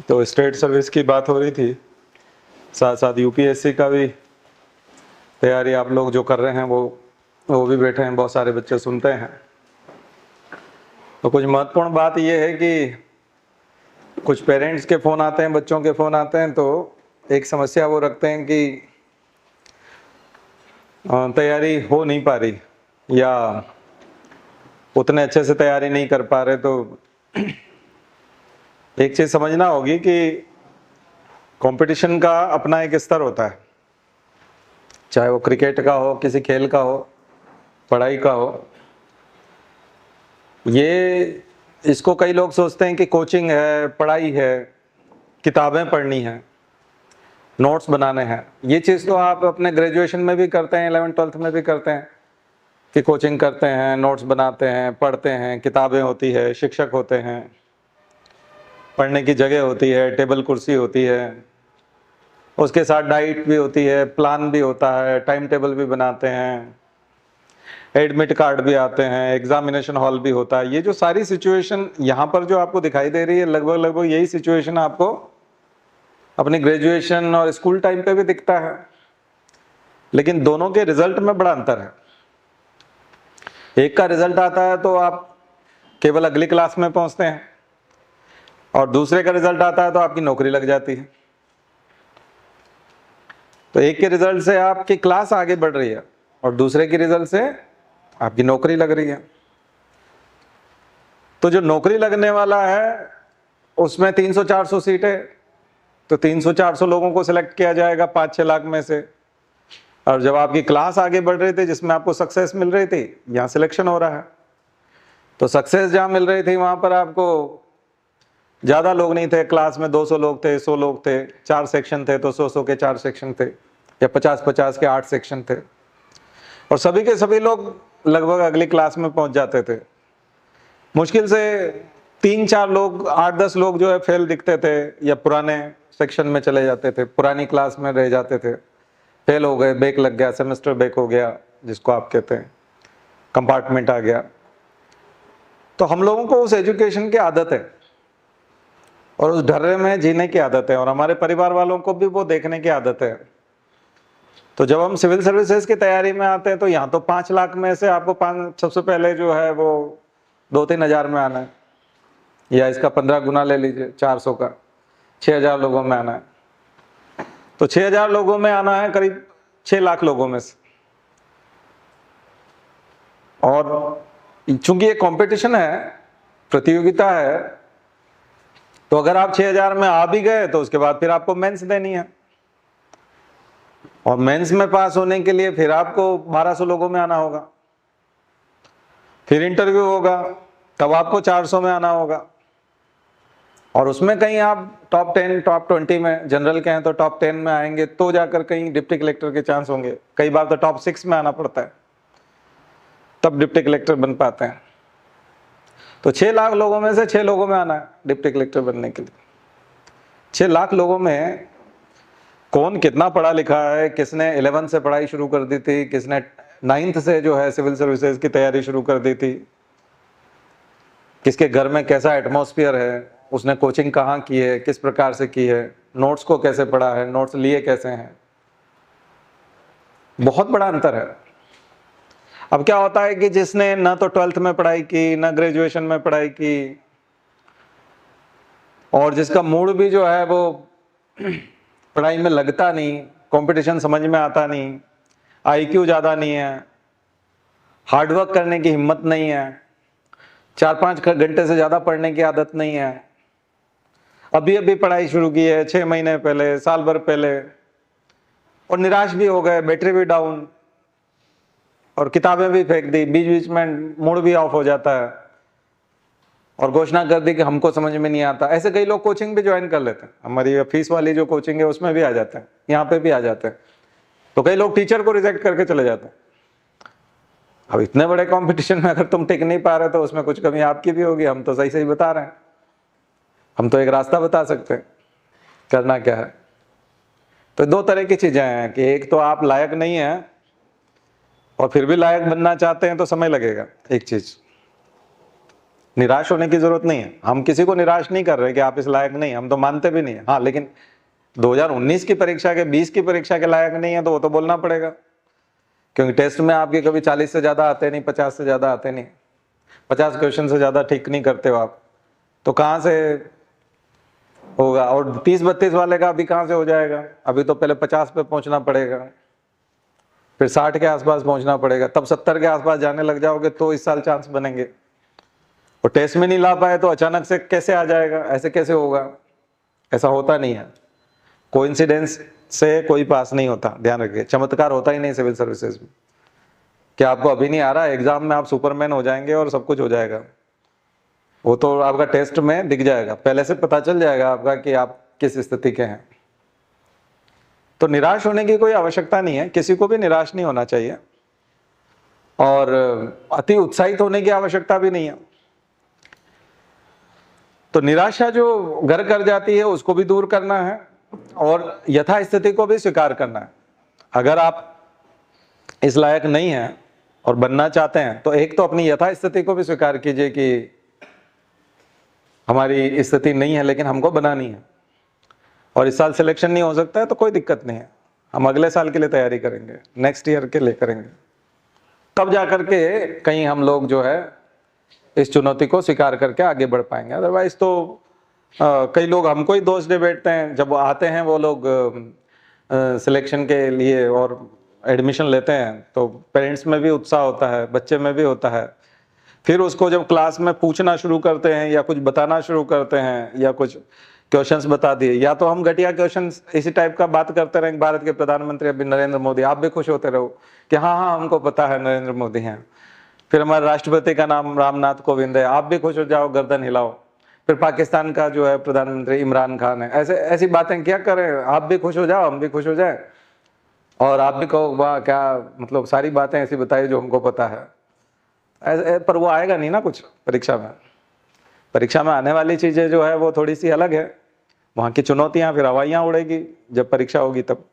तो state service की बात हो रही थी, साथ साथ यूपीएससी का भी तैयारी आप लोग जो कर रहे हैं वो भी बैठे हैं, बहुत सारे बच्चे सुनते हैं। तो कुछ महत्वपूर्ण बात ये है कि कुछ पेरेंट्स के फ़ोन आते हैं, बच्चों के फ़ोन आते हैं, तो एक समस्या वो रखते हैं कि तैयारी हो नहीं पा रही या उतने अच्छे से तैयारी नहीं कर पा रहे। तो एक चीज़ समझना होगी कि कंपटीशन का अपना एक स्तर होता है, चाहे वो क्रिकेट का हो, किसी खेल का हो, पढ़ाई का हो। ये इसको कई लोग सोचते हैं कि कोचिंग है, पढ़ाई है, किताबें पढ़नी है, नोट्स बनाने हैं। ये चीज़ तो आप अपने ग्रेजुएशन में भी करते हैं, 11th 12th में भी करते हैं कि कोचिंग करते हैं, नोट्स बनाते हैं, पढ़ते हैं, किताबें होती है, शिक्षक होते हैं, पढ़ने की जगह होती है, टेबल कुर्सी होती है, उसके साथ डाइट भी होती है, प्लान भी होता है, टाइम टेबल भी बनाते हैं, एडमिट कार्ड भी आते हैं, एग्जामिनेशन हॉल भी होता है। ये जो सारी सिचुएशन यहाँ पर जो आपको दिखाई दे रही है, लगभग यही सिचुएशन आपको अपनी ग्रेजुएशन और स्कूल टाइम पे भी दिखता है, लेकिन दोनों के रिजल्ट में बड़ा अंतर है। एक का रिजल्ट आता है तो आप केवल अगली क्लास में पहुंचते हैं, और दूसरे का रिजल्ट आता है तो आपकी नौकरी लग जाती है। तो एक के रिजल्ट से आपकी क्लास आगे बढ़ रही है और दूसरे के रिजल्ट से आपकी नौकरी लग रही है। तो जो नौकरी लगने वाला है उसमें 300-400 सीटें, तो 300-400 लोगों को सिलेक्ट किया जाएगा 5-6 लाख में से। और जब आपकी क्लास आगे बढ़ रही थी, जिसमें आपको सक्सेस मिल रही थी, यहाँ सिलेक्शन हो रहा है। तो सक्सेस जहाँ मिल रही थी वहाँ पर आपको ज़्यादा लोग नहीं थे, क्लास में 200 लोग थे, 100 लोग थे, 4 सेक्शन थे तो 100-100 के 4 सेक्शन थे, या 50-50 के 8 सेक्शन थे, और सभी के सभी लोग लगभग अगली क्लास में पहुंच जाते थे। मुश्किल से 3-4 लोग, 8-10 लोग जो है फेल दिखते थे, या पुराने सेक्शन में चले जाते थे, पुरानी क्लास में रह जाते थे, फेल हो गए, बैक लग गया, सेमेस्टर बैक हो गया जिसको आप कहते हैं, कंपार्टमेंट आ गया। तो हम लोगों को उस एजुकेशन की आदत है और उस ढर्रे में जीने की आदत है, और हमारे परिवार वालों को भी वो देखने की आदत है। तो जब हम सिविल सर्विसेज की तैयारी में आते हैं तो यहाँ तो 5 लाख में से आपको सबसे पहले जो है वो 2-3 हज़ार में आना है, या इसका 15 गुना ले लीजिए, 400 का 6,000 लोगों में आना है। तो 6,000 लोगों में आना है करीब 6 लाख लोगों में से। और चूंकि ये कंपटीशन है, प्रतियोगिता है, तो अगर आप 6,000 में आ भी गए तो उसके बाद फिर आपको मेंस देनी है, और मेंस में पास होने के लिए फिर आपको 1200 लोगों में आना होगा, फिर इंटरव्यू होगा, तब आपको 400 में आना होगा, और उसमें कहीं आप टॉप 10, टॉप 20 में, जनरल के हैं तो टॉप 10 में आएंगे तो जाकर कहीं डिप्टी कलेक्टर के चांस होंगे। कई बार तो टॉप 6 में आना पड़ता है, तब डिप्टी कलेक्टर बन पाते हैं। तो 6 लाख लोगों में से 6 लोगों में आना है डिप्टी कलेक्टर बनने के लिए। 6 लाख लोगों में कौन कितना पढ़ा लिखा है, किसने 11 से पढ़ाई शुरू कर दी थी, किसने 9th से जो है सिविल सर्विसेज की तैयारी शुरू कर दी थी, किसके घर में कैसा एटमॉस्फेयर है, उसने कोचिंग कहाँ की है, किस प्रकार से की है, नोट्स को कैसे पढ़ा है, नोट्स लिए कैसे हैं, बहुत बड़ा अंतर है। अब क्या होता है कि जिसने ना तो 12th में पढ़ाई की, ना ग्रेजुएशन में पढ़ाई की, और जिसका मूड भी जो है वो पढ़ाई में लगता नहीं, कंपटीशन समझ में आता नहीं, आईक्यू ज़्यादा नहीं है, हार्डवर्क करने की हिम्मत नहीं है, 4-5 घंटे से ज़्यादा पढ़ने की आदत नहीं है, अभी अभी पढ़ाई शुरू की है 6 महीने पहले, साल भर पहले, और निराश भी हो गए, बैटरी भी डाउन, और किताबें भी फेंक दी, बीच बीच में मूड भी ऑफ हो जाता है, और घोषणा कर दी कि हमको समझ में नहीं आता। ऐसे कई लोग कोचिंग भी ज्वाइन कर लेते हैं, हमारी फीस वाली जो कोचिंग है उसमें भी आ जाते हैं, यहाँ पे भी आ जाते हैं। तो कई लोग टीचर को रिजेक्ट करके चले जाते हैं। अब इतने बड़े कंपटीशन में अगर तुम टिक नहीं पा रहे तो उसमें कुछ कमी आपकी भी होगी। हम तो सही सही बता रहे हैं, हम तो एक रास्ता बता सकते हैं करना क्या है। तो 2 तरह की चीजें हैं कि एक तो आप लायक नहीं है और फिर भी लायक बनना चाहते हैं तो समय लगेगा, एक चीज। निराश होने की जरूरत नहीं है, हम किसी को निराश नहीं कर रहे कि आप इस लायक नहीं, हम तो मानते भी नहीं है। हाँ, लेकिन 2019 की परीक्षा के 20 की परीक्षा के लायक नहीं है तो वो तो बोलना पड़ेगा, क्योंकि टेस्ट में आपके कभी 40 से ज्यादा आते नहीं, 50 से ज्यादा आते नहीं, 50 क्वेश्चन से ज्यादा ठीक नहीं करते हो आप, तो कहाँ से होगा। और 30-32 वाले का अभी कहाँ से हो जाएगा, अभी तो पहले 50 पे पहुंचना पड़ेगा, फिर 60 के आसपास पहुंचना पड़ेगा, तब 70 के आसपास जाने लग जाओगे तो इस साल चांस बनेंगे। और टेस्ट में नहीं ला पाए तो अचानक से कैसे आ जाएगा, ऐसे कैसे होगा, ऐसा होता नहीं है। कोइंसिडेंस से कोई पास नहीं होता, ध्यान रखिए, चमत्कार होता ही नहीं सिविल सर्विसेज में कि आपको अभी नहीं आ रहा, एग्जाम में आप सुपरमैन हो जाएंगे और सब कुछ हो जाएगा। वो तो आपका टेस्ट में दिख जाएगा, पहले से पता चल जाएगा आपका कि आप किस स्थिति के हैं। तो निराश होने की कोई आवश्यकता नहीं है, किसी को भी निराश नहीं होना चाहिए, और अति उत्साहित होने की आवश्यकता भी नहीं है। तो निराशा जो घर कर जाती है उसको भी दूर करना है, और यथास्थिति को भी स्वीकार करना है। अगर आप इस लायक नहीं हैं और बनना चाहते हैं तो एक तो अपनी यथास्थिति को भी स्वीकार कीजिए कि हमारी स्थिति नहीं है लेकिन हमको बनानी है, और इस साल सिलेक्शन नहीं हो सकता है तो कोई दिक्कत नहीं है, हम अगले साल के लिए तैयारी करेंगे, नेक्स्ट ईयर के लिए करेंगे, तब जाकर के कहीं हम लोग जो है इस चुनौती को स्वीकार करके आगे बढ़ पाएंगे। अदरवाइज तो कई लोग हमको ही दोष दे बैठते हैं, जब आते हैं वो लोग सिलेक्शन के लिए और एडमिशन लेते हैं तो पेरेंट्स में भी उत्साह होता है, बच्चे में भी होता है, फिर उसको जब क्लास में पूछना शुरू करते हैं या कुछ बताना शुरू करते हैं या कुछ क्वेश्चंस बता दिए, या तो हम घटिया क्वेश्चंस इसी टाइप का बात करते रहें, भारत के प्रधानमंत्री अभी नरेंद्र मोदी, आप भी खुश होते रहो कि हाँ हाँ हमको पता है नरेंद्र मोदी हैं, फिर हमारे राष्ट्रपति का नाम रामनाथ कोविंद है, आप भी खुश हो जाओ, गर्दन हिलाओ, फिर पाकिस्तान का जो है प्रधानमंत्री इमरान खान है, ऐसे ऐसी बातें क्या करें, आप भी खुश हो जाओ, हम भी खुश हो जाए, और आप भी कहो वाह क्या, मतलब सारी बातें ऐसी बताई जो हमको पता है। ऐसे पर वो आएगा नहीं ना कुछ परीक्षा में, परीक्षा में आने वाली चीजें जो है वो थोड़ी सी अलग है, वहाँ की चुनौतियां, फिर हवाइयाँ उड़ेगी जब परीक्षा होगी तब।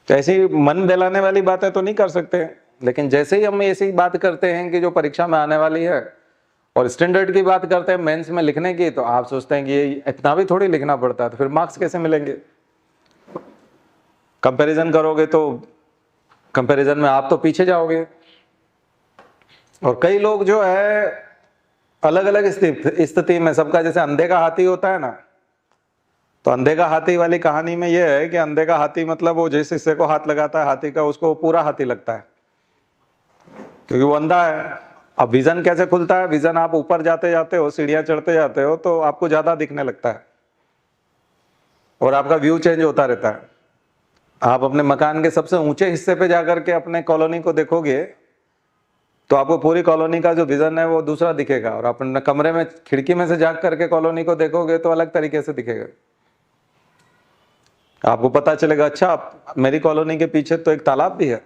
तो ऐसी मन बहलाने वाली बातें तो नहीं कर सकते, लेकिन जैसे ही हम ऐसी बात करते हैं कि जो परीक्षा में आने वाली है और स्टैंडर्ड की बात करते हैं मेंस में लिखने की, तो आप सोचते हैं कि ये इतना भी थोड़ी लिखना पड़ता है, तो फिर मार्क्स कैसे मिलेंगे। कंपैरिजन करोगे तो कंपैरिजन में आप तो पीछे जाओगे। और कई लोग जो है अलग अलग स्थिति में, सबका जैसे अंधे का हाथी होता है ना, तो अंधे का हाथी वाली कहानी में यह है कि अंधे का हाथी मतलब वो जिस हिस्से को हाथ लगाता है हाथी का, उसको पूरा हाथी लगता है क्योंकि वो अंधा है। अब विजन कैसे खुलता है, विजन आप ऊपर जाते जाते हो, सीढ़ियां चढ़ते जाते हो तो आपको ज्यादा दिखने लगता है और आपका व्यू चेंज होता रहता है। आप अपने मकान के सबसे ऊंचे हिस्से पे जाकर के अपने कॉलोनी को देखोगे तो आपको पूरी कॉलोनी का जो विजन है वो दूसरा दिखेगा, और अपने कमरे में खिड़की में से झांक करके कॉलोनी को देखोगे तो अलग तरीके से दिखेगा। आपको पता चलेगा अच्छा मेरी कॉलोनी के पीछे तो एक तालाब भी है,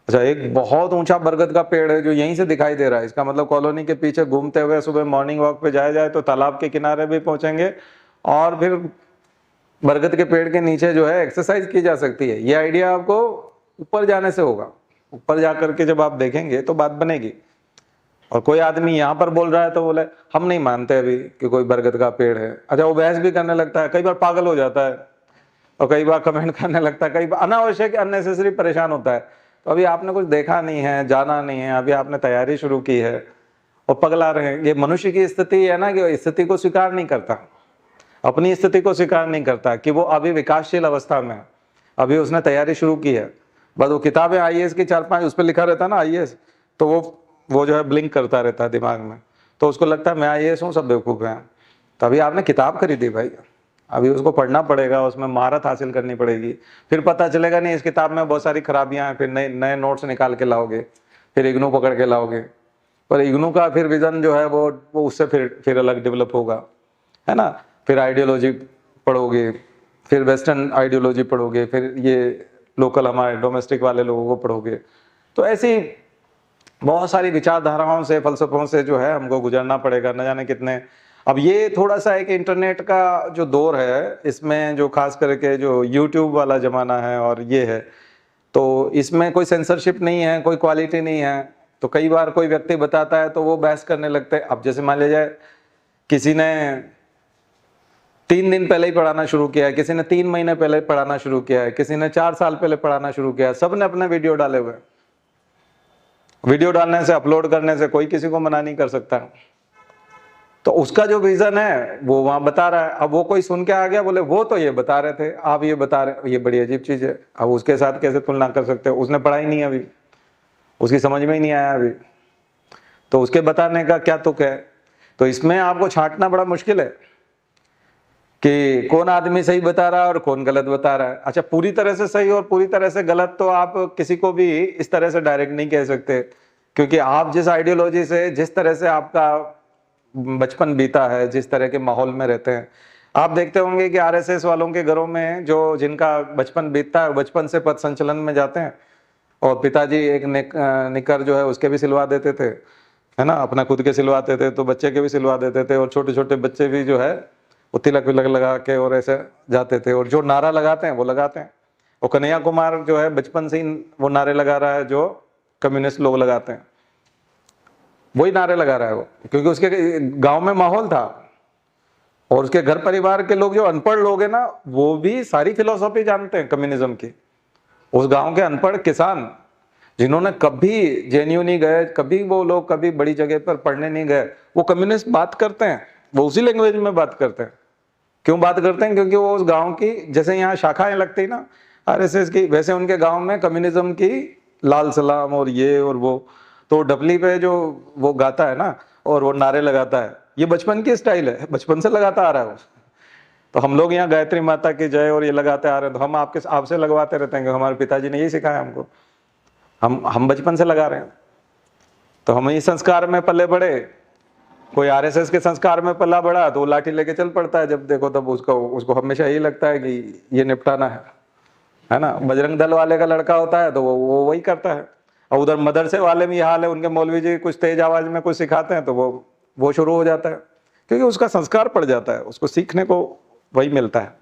अच्छा एक बहुत ऊंचा बरगद का पेड़ है जो यहीं से दिखाई दे रहा है, इसका मतलब कॉलोनी के पीछे घूमते हुए सुबह मॉर्निंग वॉक पे जाया जाए तो तालाब के किनारे भी पहुंचेंगे और फिर बरगद के पेड़ के नीचे जो है एक्सरसाइज की जा सकती है। ये आइडिया आपको ऊपर जाने से होगा, ऊपर जाकर के जब आप देखेंगे तो बात बनेगी। और कोई आदमी यहाँ पर बोल रहा है तो बोले हम नहीं मानते अभी कि कोई बरगद का पेड़ है, अच्छा वो बहस भी करने लगता है, कई बार पागल हो जाता है और कई बार कमेंट करने लगता है, कई बार अनावश्यक अननेसेसरी परेशान होता है। तो अभी आपने कुछ देखा नहीं है, जाना नहीं है, अभी आपने तैयारी शुरू की है और पगला रहे हैं। ये मनुष्य की स्थिति है ना कि स्थिति को स्वीकार नहीं करता, अपनी स्थिति को स्वीकार नहीं करता कि वो अभी विकासशील अवस्था में है, अभी उसने तैयारी शुरू की है। बस वो किताबें आईएएस की 4-5 उस पर लिखा रहता है ना आईएएस, तो वो जो है ब्लिंक करता रहता है दिमाग में, तो उसको लगता है मैं आईएएस हूँ, सब बेवकूफ़ हैं। तभी आपने किताब खरीदी भाई, अभी उसको पढ़ना पड़ेगा, उसमें महारत हासिल करनी पड़ेगी, फिर पता चलेगा नहीं इस किताब में बहुत सारी खराबियां हैं, फिर नए नए नोट्स निकाल के लाओगे, फिर इग्नू पकड़ के लाओगे, पर इग्नू का फिर विजन जो है वो उससे फिर अलग डेवलप होगा, है ना। फिर आइडियोलॉजी पढ़ोगे, फिर वेस्टर्न आइडियोलॉजी पढ़ोगे, फिर ये लोकल हमारे डोमेस्टिक वाले लोगों को पढ़ोगे। तो ऐसी बहुत सारी विचारधाराओं से, फलसफों से जो है हमको गुजरना पड़ेगा, न जाने कितने। अब ये थोड़ा सा एक इंटरनेट का जो दौर है, इसमें जो खास करके जो यूट्यूब वाला ज़माना है और ये है, तो इसमें कोई सेंसरशिप नहीं है, कोई क्वालिटी नहीं है, तो कई बार कोई व्यक्ति बताता है तो वो बहस करने लगते हैं। अब जैसे मान लीजिए किसी ने 3 दिन पहले ही पढ़ाना शुरू किया है, किसी ने 3 महीने पहले पढ़ाना शुरू किया है, किसी ने 4 साल पहले पढ़ाना शुरू किया है, सब ने अपने वीडियो डाले हुए हैं। वीडियो डालने से, अपलोड करने से कोई किसी को मना नहीं कर सकता। तो उसका जो विजन है वो वहां बता रहा है। अब वो कोई सुन के आ गया, बोले वो तो ये बता रहे थे, आप ये बता रहे, ये बड़ी अजीब चीज है। अब उसके साथ कैसे तुलना कर सकते हो? उसने पढ़ा ही नहीं अभी, उसकी समझ में ही नहीं आया अभी, तो उसके बताने का क्या तुक है? तो इसमें आपको छांटना बड़ा मुश्किल है कि कौन आदमी सही बता रहा है और कौन गलत बता रहा है। अच्छा, पूरी तरह से सही और पूरी तरह से गलत तो आप किसी को भी इस तरह से डायरेक्ट नहीं कह सकते, क्योंकि आप जिस आइडियोलॉजी से, जिस तरह से आपका बचपन बीता है, जिस तरह के माहौल में रहते हैं, आप देखते होंगे कि आरएसएस वालों के घरों में जो जिनका बचपन बीतता है, बचपन से पथ संचलन में जाते हैं, और पिताजी एक निकर जो है उसके भी सिलवा देते थे, है ना, अपना खुद के सिलवाते थे, तो बच्चे के भी सिलवा देते थे, और छोटे छोटे बच्चे भी जो है वो तिलक विलक लगा के और ऐसे जाते थे, और जो नारा लगाते हैं वो लगाते हैं। और कन्हैया कुमार जो है बचपन से ही वो नारे लगा रहा है जो कम्युनिस्ट लोग लगाते हैं, वही नारे लगा रहा है वो, क्योंकि उसके गांव में माहौल था, और उसके घर परिवार के लोग जो अनपढ़ लोग हैं ना, वो भी सारी फिलोसॉफी जानते हैं कम्युनिज्म की। उस गांव के अनपढ़ किसान जिन्होंने कभी जेएनयू नहीं गए, कभी वो लोग कभी बड़ी जगह पर पढ़ने नहीं गए, वो कम्युनिस्ट बात करते हैं, वो उसी लैंग्वेज में बात करते हैं। क्यों बात करते हैं? क्योंकि वो उस गांव की, जैसे यहाँ शाखाएं लगती ना आरएसएस की, वैसे उनके गांव में कम्युनिज्म की लाल सलाम और ये और वो, तो डबली पे जो वो गाता है ना और वो नारे लगाता है, ये बचपन की स्टाइल है, बचपन से लगाता आ रहा है वो। तो हम लोग यहाँ गायत्री माता की जय और ये लगाते आ रहे हैं, तो हम आपसे लगवाते रहते हैं, हमारे पिताजी ने यही सिखाया हमको, हम बचपन से लगा रहे हैं। तो हम इस संस्कार में पले बड़े। कोई आरएसएस के संस्कार में पला बड़ा तो वो लाठी लेके चल पड़ता है, जब देखो तब उसको हमेशा यही लगता है कि ये निपटाना है ना। बजरंग दल वाले का लड़का होता है तो वो वही करता है। और उधर मदरसे वाले में ये हाल है, उनके मौलवी जी कुछ तेज आवाज में कुछ सिखाते हैं तो वो शुरू हो जाता है, क्योंकि उसका संस्कार पड़ जाता है, उसको सीखने को वही मिलता है।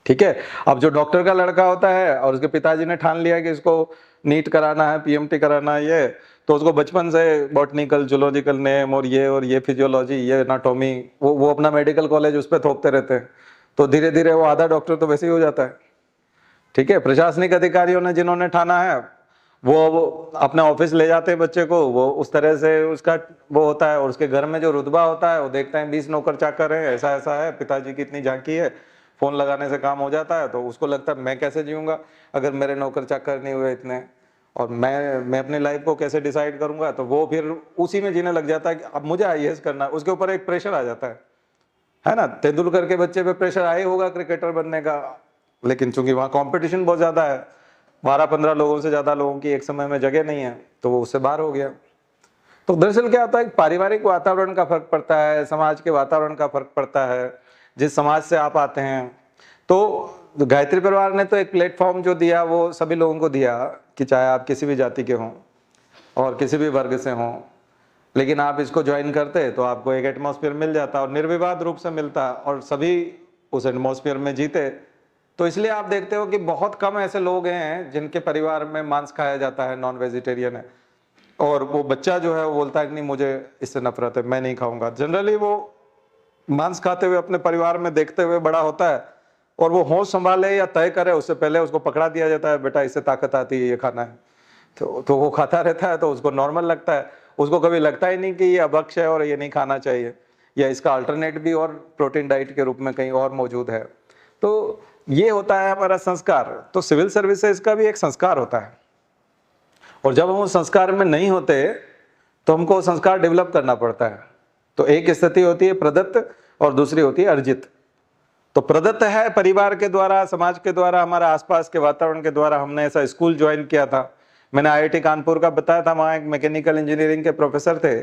ठीक है। अब जो डॉक्टर का लड़का होता है और उसके पिताजी ने ठान लिया कि इसको नीट कराना है, पीएमटी कराना है, ये तो उसको बचपन से बॉटनिकल, जूलॉजिकल नेम और ये फिजियोलॉजी, ये एनाटॉमी, वो अपना मेडिकल कॉलेज उस पर थोपते रहते हैं, तो धीरे धीरे वो आधा डॉक्टर तो वैसे ही हो जाता है। ठीक है। प्रशासनिक अधिकारियों ने जिन्होंने ठाना है वो अपने ऑफिस ले जाते हैं बच्चे को, वो उस तरह से उसका वो होता है, और उसके घर में जो रुतबा होता है वो देखते हैं 20 नौकर चाकर है, ऐसा ऐसा है, पिताजी की इतनी झांकी है, फोन लगाने से काम हो जाता है, तो उसको लगता है मैं कैसे जीऊंगा अगर मेरे नौकर चाकर नहीं हुए इतने, और मैं अपनी लाइफ को कैसे डिसाइड करूंगा। तो वो फिर उसी में जीने लग जाता है कि अब मुझे आईएएस करना है, उसके ऊपर एक प्रेशर आ जाता है ना। तेंदुलकर के बच्चे पे प्रेशर आया होगा क्रिकेटर बनने का, लेकिन चूंकि वहाँ कॉम्पिटिशन बहुत ज्यादा है, 12-15 लोगों से ज्यादा लोगों की एक समय में जगह नहीं है, तो वो उससे बाहर हो गया। तो दरअसल क्या होता है, पारिवारिक वातावरण का फर्क पड़ता है, समाज के वातावरण का फर्क पड़ता है, जिस समाज से आप आते हैं। तो गायत्री परिवार ने तो एक प्लेटफॉर्म जो दिया वो सभी लोगों को दिया, कि चाहे आप किसी भी जाति के हों और किसी भी वर्ग से हों, लेकिन आप इसको ज्वाइन करते तो आपको एक एटमॉस्फेयर मिल जाता, और निर्विवाद रूप से मिलता, और सभी उस एटमॉस्फेयर में जीते। तो इसलिए आप देखते हो कि बहुत कम ऐसे लोग हैं जिनके परिवार में मांस खाया जाता है, नॉन वेजिटेरियन है, और वो बच्चा जो है वो बोलता है कि नहीं मुझे इससे नफरत है, मैं नहीं खाऊंगा। जनरली वो मांस खाते हुए अपने परिवार में देखते हुए बड़ा होता है, और वो होश संभाले या तय करे उससे पहले उसको पकड़ा दिया जाता है, बेटा इससे ताकत आती है, ये खाना है, तो वो खाता रहता है, तो उसको नॉर्मल लगता है। उसको कभी लगता ही नहीं कि ये अभक्ष है और ये नहीं खाना चाहिए, या इसका अल्टरनेट भी और प्रोटीन डाइट के रूप में कहीं और मौजूद है। तो ये होता है हमारा संस्कार। तो सिविल सर्विसेज का भी एक संस्कार होता है, और जब हम उस संस्कार में नहीं होते तो हमको संस्कार डेवलप करना पड़ता है। तो एक स्थिति होती है प्रदत्त और दूसरी होती है अर्जित। तो प्रदत्त है परिवार के द्वारा, समाज के द्वारा, हमारा आसपास के वातावरण के द्वारा। हमने ऐसा स्कूल ज्वाइन किया था, मैंने आईआईटी कानपुर का बताया था, वहाँ एक मैकेनिकल इंजीनियरिंग के प्रोफेसर थे,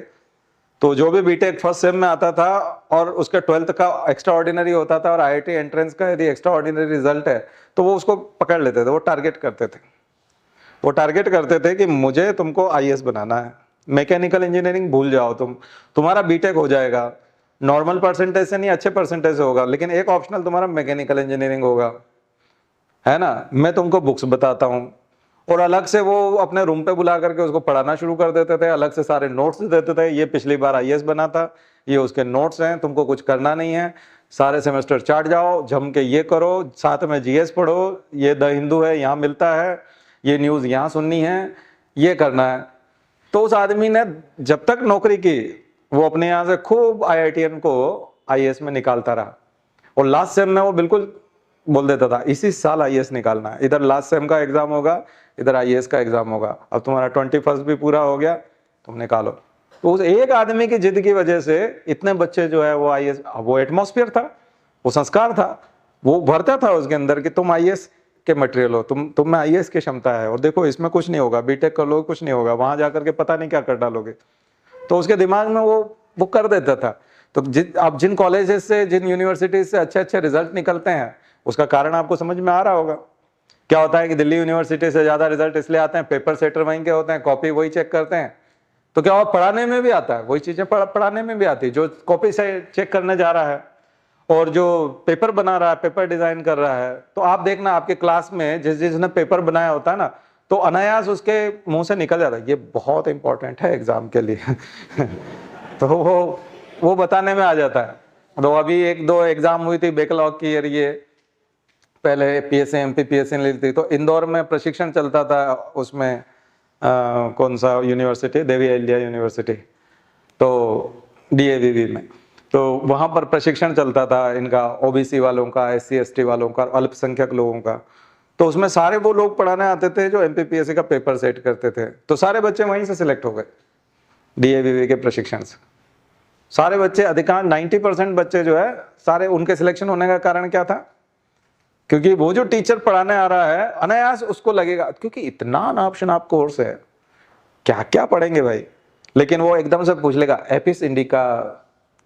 तो जो भी बीटेक फर्स्ट सेम में आता था और उसका 12th का एक्स्ट्रा ऑर्डिनरी होता था, और आईआईटी एंट्रेंस का यदि एक्स्ट्रा ऑर्डिनरी रिजल्ट है तो वो उसको पकड़ लेते थे, वो टारगेट करते थे कि मुझे तुमको आईएएस बनाना है, मैकेनिकल इंजीनियरिंग भूल जाओ, तुम्हारा बीटेक हो जाएगा, नॉर्मल परसेंटेज से नहीं अच्छे परसेंटेज से होगा, लेकिन एक ऑप्शनल तुम्हारा मैकेनिकल इंजीनियरिंग होगा, है ना। मैं तुमको बुक्स बताता हूँ, और अलग से वो अपने रूम पे बुला करके उसको पढ़ाना शुरू कर देते थे, अलग से सारे नोट्स देते थे, ये पिछली बार आईएएस बना था, ये उसके नोट्स हैं, तुमको कुछ करना नहीं है, सारे सेमेस्टर चाट जाओ, जम के ये करो, साथ में जीएस पढ़ो, ये द हिंदू है यहाँ मिलता है, ये न्यूज़ यहाँ सुननी है, ये करना है। तो उस आदमी ने जब तक नौकरी की वो अपने यहाँ से खूब आईआईटीएन को आईएएस में निकालता रहा, और लास्ट सेम में वो बिल्कुल बोल देता था इसी साल आईएएस निकालना है, इधर लास्ट सेम का एग्जाम होगा, इधर आईएएस का एग्जाम होगा, अब तुम्हारा 21 भी पूरा हो गया, तुम निकालो। तो उस एक आदमी की जिद की वजह से इतने बच्चे जो है वो आईएएस, वो एटमॉस्फेयर था, वो संस्कार था, वो भरता था उसके अंदर कि तुम आईएएस के मटेरियल हो, तुम में आईएएस की क्षमता है, और देखो इसमें कुछ नहीं होगा, बीटेक कर लो कुछ नहीं होगा, वहां जाकर के पता नहीं क्या कर डालोगे। तो उसके दिमाग में वो कर देता था। तो अब जिन कॉलेजेस से, जिन यूनिवर्सिटीज से अच्छे अच्छे रिजल्ट निकलते हैं, उसका कारण आपको समझ में आ रहा होगा। क्या होता है कि दिल्ली यूनिवर्सिटी से ज्यादा रिजल्ट इसलिए आते हैं, पेपर सेटर वहीं के होते हैं, कॉपी वही चेक करते हैं, तो क्या हुआ, पढ़ाने में भी आता है, वही चीजें पढ़ाने में भी आती है। जो कॉपी से चेक करने जा रहा है और जो पेपर बना रहा है, पेपर डिजाइन कर रहा है, तो आप देखना आपके क्लास में जिसने पेपर बनाया होता है ना, तो अनायास उसके मुंह से निकल जाता है ये बहुत इंपॉर्टेंट है एग्जाम के लिए तो वो बताने में आ जाता है। तो अभी 1-2 एग्जाम हुई थी बैकलॉग की, ये पहले पीएससी एमपी पीएससी ली थी, तो इंदौर में प्रशिक्षण चलता था, उसमें कौन सा यूनिवर्सिटी, देवी अहिल्या यूनिवर्सिटी, तो डीएवीवी में, तो वहां पर प्रशिक्षण चलता था इनका, ओबीसी वालों का, एससी एसटी वालों का, अल्पसंख्यक लोगों का। तो उसमें सारे वो लोग पढ़ाने आते थे जो एमपीपीएससी का पेपर सेट करते थे, तो सारे बच्चे वहीं से सिलेक्ट हो गए डीएवीवी के प्रशिक्षण से। सारे बच्चे, अधिकांश 90% बच्चे जो है सारे, उनके सिलेक्शन होने का कारण क्या था, क्योंकि वो जो टीचर पढ़ाने आ रहा है अनायास उसको लगेगा, क्योंकि इतना ऑप्शन आप कोर्स है, क्या क्या पढ़ेंगे भाई, लेकिन वो एकदम से पूछ लेगा एपिस इंडिका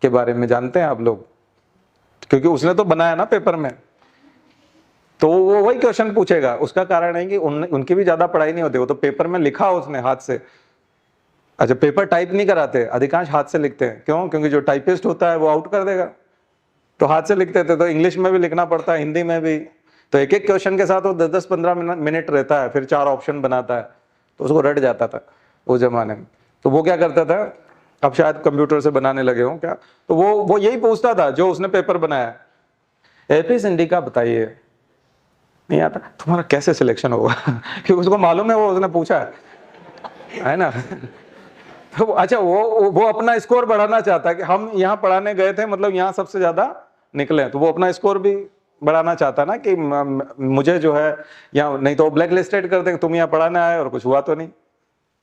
के बारे में जानते हैं आप लोग, क्योंकि उसने तो बनाया ना पेपर में, तो वो वही क्वेश्चन पूछेगा। उसका कारण है कि उनकी भी ज्यादा पढ़ाई नहीं होती, वो तो पेपर में लिखा उसने हाथ से। अच्छा, पेपर टाइप नहीं कराते, अधिकांश हाथ से लिखते हैं, क्यों, क्योंकि जो टाइपिस्ट होता है वो आउट कर देगा, तो हाथ से लिखते थे। तो इंग्लिश में भी लिखना पड़ता है, हिंदी में भी, तो एक एक क्वेश्चन के साथ वो 10-15 मिनट रहता है, फिर 4 ऑप्शन बनाता है, तो उसको रट जाता था उस जमाने में। तो वो क्या करता था, अब शायद कंप्यूटर से बनाने लगे हों क्या, तो वो यही पूछता था जो उसने पेपर बनाया, एपिस इंडिका बताइए, नहीं आता, तुम्हारा कैसे सिलेक्शन होगा क्योंकि उसको मालूम है वो उसने पूछा है ना तो अच्छा, वो अपना स्कोर बढ़ाना चाहता है कि हम यहाँ पढ़ाने गए थे, मतलब यहाँ सबसे ज्यादा निकले, तो वो अपना स्कोर भी बढ़ाना चाहता ना कि मुझे जो है यहाँ, नहीं तो ब्लैक लिस्टेड करते कि तुम यहाँ पढ़ाने आए और कुछ हुआ तो नहीं,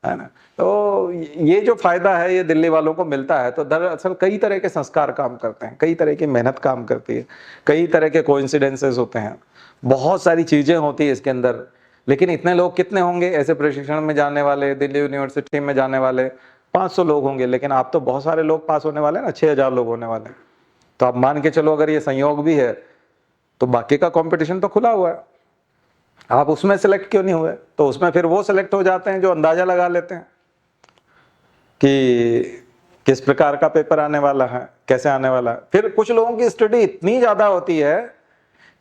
है ना। तो ये जो फायदा है ये दिल्ली वालों को मिलता है। तो दरअसल कई तरह के संस्कार काम करते हैं, कई तरह की मेहनत काम करती है, कई तरह के कोइंसिडेंसेस होते हैं, बहुत सारी चीजें होती है इसके अंदर। लेकिन इतने लोग कितने होंगे ऐसे प्रशिक्षण में जाने वाले, दिल्ली यूनिवर्सिटी में जाने वाले 500 लोग होंगे, लेकिन आप तो बहुत सारे लोग पास होने वाले ना, 6000 लोग होने वाले। तो आप मान के चलो अगर ये संयोग भी है तो बाकी का कंपटीशन तो खुला हुआ है, आप उसमें सेलेक्ट क्यों नहीं हुए। तो उसमें फिर वो सेलेक्ट हो जाते हैं जो अंदाजा लगा लेते हैं कि किस प्रकार का पेपर आने वाला है, कैसे आने वाला है। फिर कुछ लोगों की स्टडी इतनी ज्यादा होती है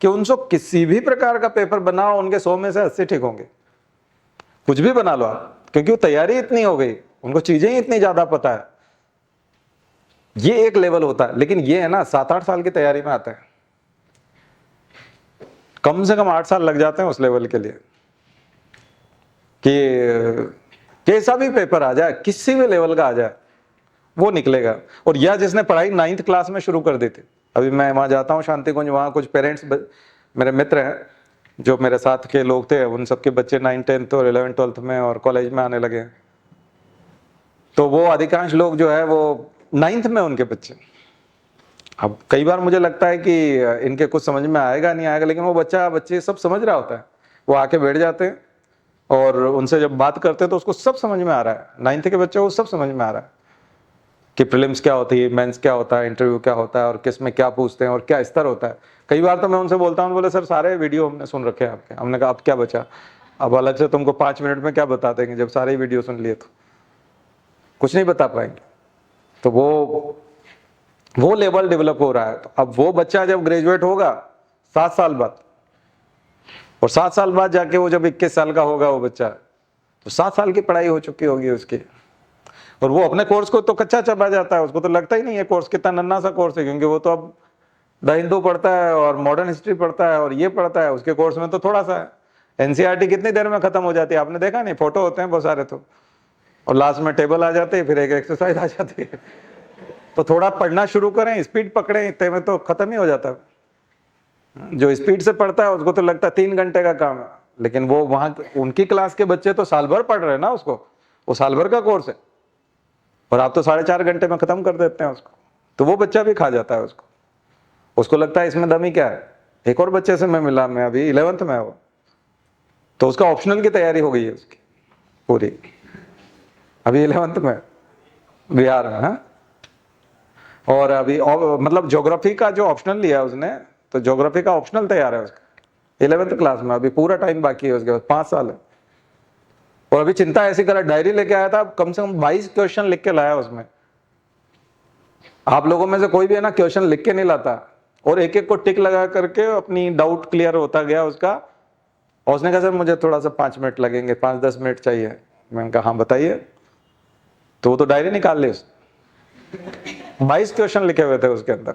कि उनको किसी भी प्रकार का पेपर बनाओ उनके 100 में से 80 ठीक होंगे, कुछ भी बना लो आप, क्योंकि वो तैयारी इतनी हो गई, उनको चीजें ही इतनी ज्यादा पता है। ये एक लेवल होता है, लेकिन ये है ना 7-8 साल की तैयारी में आता है, कम से कम 8 साल लग जाते हैं उस लेवल के लिए कि कैसा भी पेपर आ जाए, किसी भी लेवल का आ जाए वो निकलेगा। और यह जिसने पढ़ाई 9th क्लास में शुरू कर दी थी, अभी मैं वहां जाता हूँ शांति कुंज, वहां कुछ पेरेंट्स मेरे मित्र हैं जो मेरे साथ के लोग थे, उन सबके बच्चे 9th 10th और 11th 12th में और कॉलेज में आने लगे। तो वो अधिकांश लोग जो है वो 9th में उनके बच्चे। अब कई बार मुझे लगता है कि इनके कुछ समझ में आएगा नहीं आएगा, लेकिन वो बच्चे सब समझ रहा होता है, वो आके बैठ जाते हैं और उनसे जब बात करते हैं तो उसको सब समझ में आ रहा है। 9th के बच्चे को सब समझ में आ रहा है कि प्रीलिम्स क्या होती है, मेंस क्या होता है, इंटरव्यू क्या होता है और किस में क्या पूछते हैं और क्या स्तर होता है। कई बार तो मैं उनसे बोलता हूँ, बोले सर सारे वीडियो हमने सुन रखे हैं आपके। हमने कहा अब क्या बचा, अब अलग से तुमको 5 मिनट में क्या बता देंगे, जब सारे वीडियो सुन लिए तो कुछ नहीं बता पाएंगे। तो वो लेवल डेवलप हो रहा है। तो अब वो बच्चा जब ग्रेजुएट होगा 7 साल बाद, और 7 साल बाद जाके वो जब 21 साल का होगा वो बच्चा, तो 7 साल की पढ़ाई हो चुकी होगी उसकी, और वो अपने कोर्स को तो कच्चा चबा जाता है, उसको तो लगता ही नहीं है कोर्स कितना नन्ना सा कोर्स है, क्योंकि वो तो अब द हिंदू पढ़ता है और मॉडर्न हिस्ट्री पढ़ता है और ये पढ़ता है, उसके कोर्स में तो थोड़ा सा है। एनसीईआरटी कितनी देर में खत्म हो जाती है, आपने देखा नहीं, फोटो होते हैं बहुत सारे तो, और लास्ट में टेबल आ जाते हैं, फिर एक एक्सरसाइज आ जाती है। तो थोड़ा पढ़ना शुरू करें, स्पीड पकड़ें, इतने में तो खत्म ही हो जाता है। जो स्पीड से पढ़ता है उसको तो लगता है 3 घंटे का काम है, लेकिन वो वहां उनकी क्लास के बच्चे तो साल भर पढ़ रहे हैं ना उसको, वो साल भर का कोर्स है, और आप तो 4.5 घंटे में खत्म कर देते हैं उसको। तो वो बच्चा भी खा जाता है उसको, उसको लगता है इसमें दम ही क्या है। एक और बच्चे से मैं मिला, मैं अभी 11th में है वो, तो उसका ऑप्शनल की तैयारी हो गई है उसकी पूरी, अभी 11th में बिहार में। हाँ, और अभी मतलब ज्योग्राफी का जो ऑप्शनल लिया उसने, तो ज्योग्राफी का ऑप्शनल तैयार है उसका 11th क्लास में, अभी पूरा टाइम बाकी है उसके बाद, 5 साल है। और अभी चिंता ऐसी करा, डायरी लेके आया था, कम से कम 22 क्वेश्चन लिख के लाया उसमें। आप लोगों में से कोई भी है ना क्वेश्चन लिख के नहीं लाता, और एक एक को टिक लगा करके अपनी डाउट क्लियर होता गया उसका। और उसने कहा सर मुझे थोड़ा सा 5 मिनट लगेंगे, 5-10 मिनट चाहिए। मैंने कहा हाँ बताइए। तो वो तो डायरी निकाल ली उसने, 22 क्वेश्चन लिखे हुए थे उसके अंदर,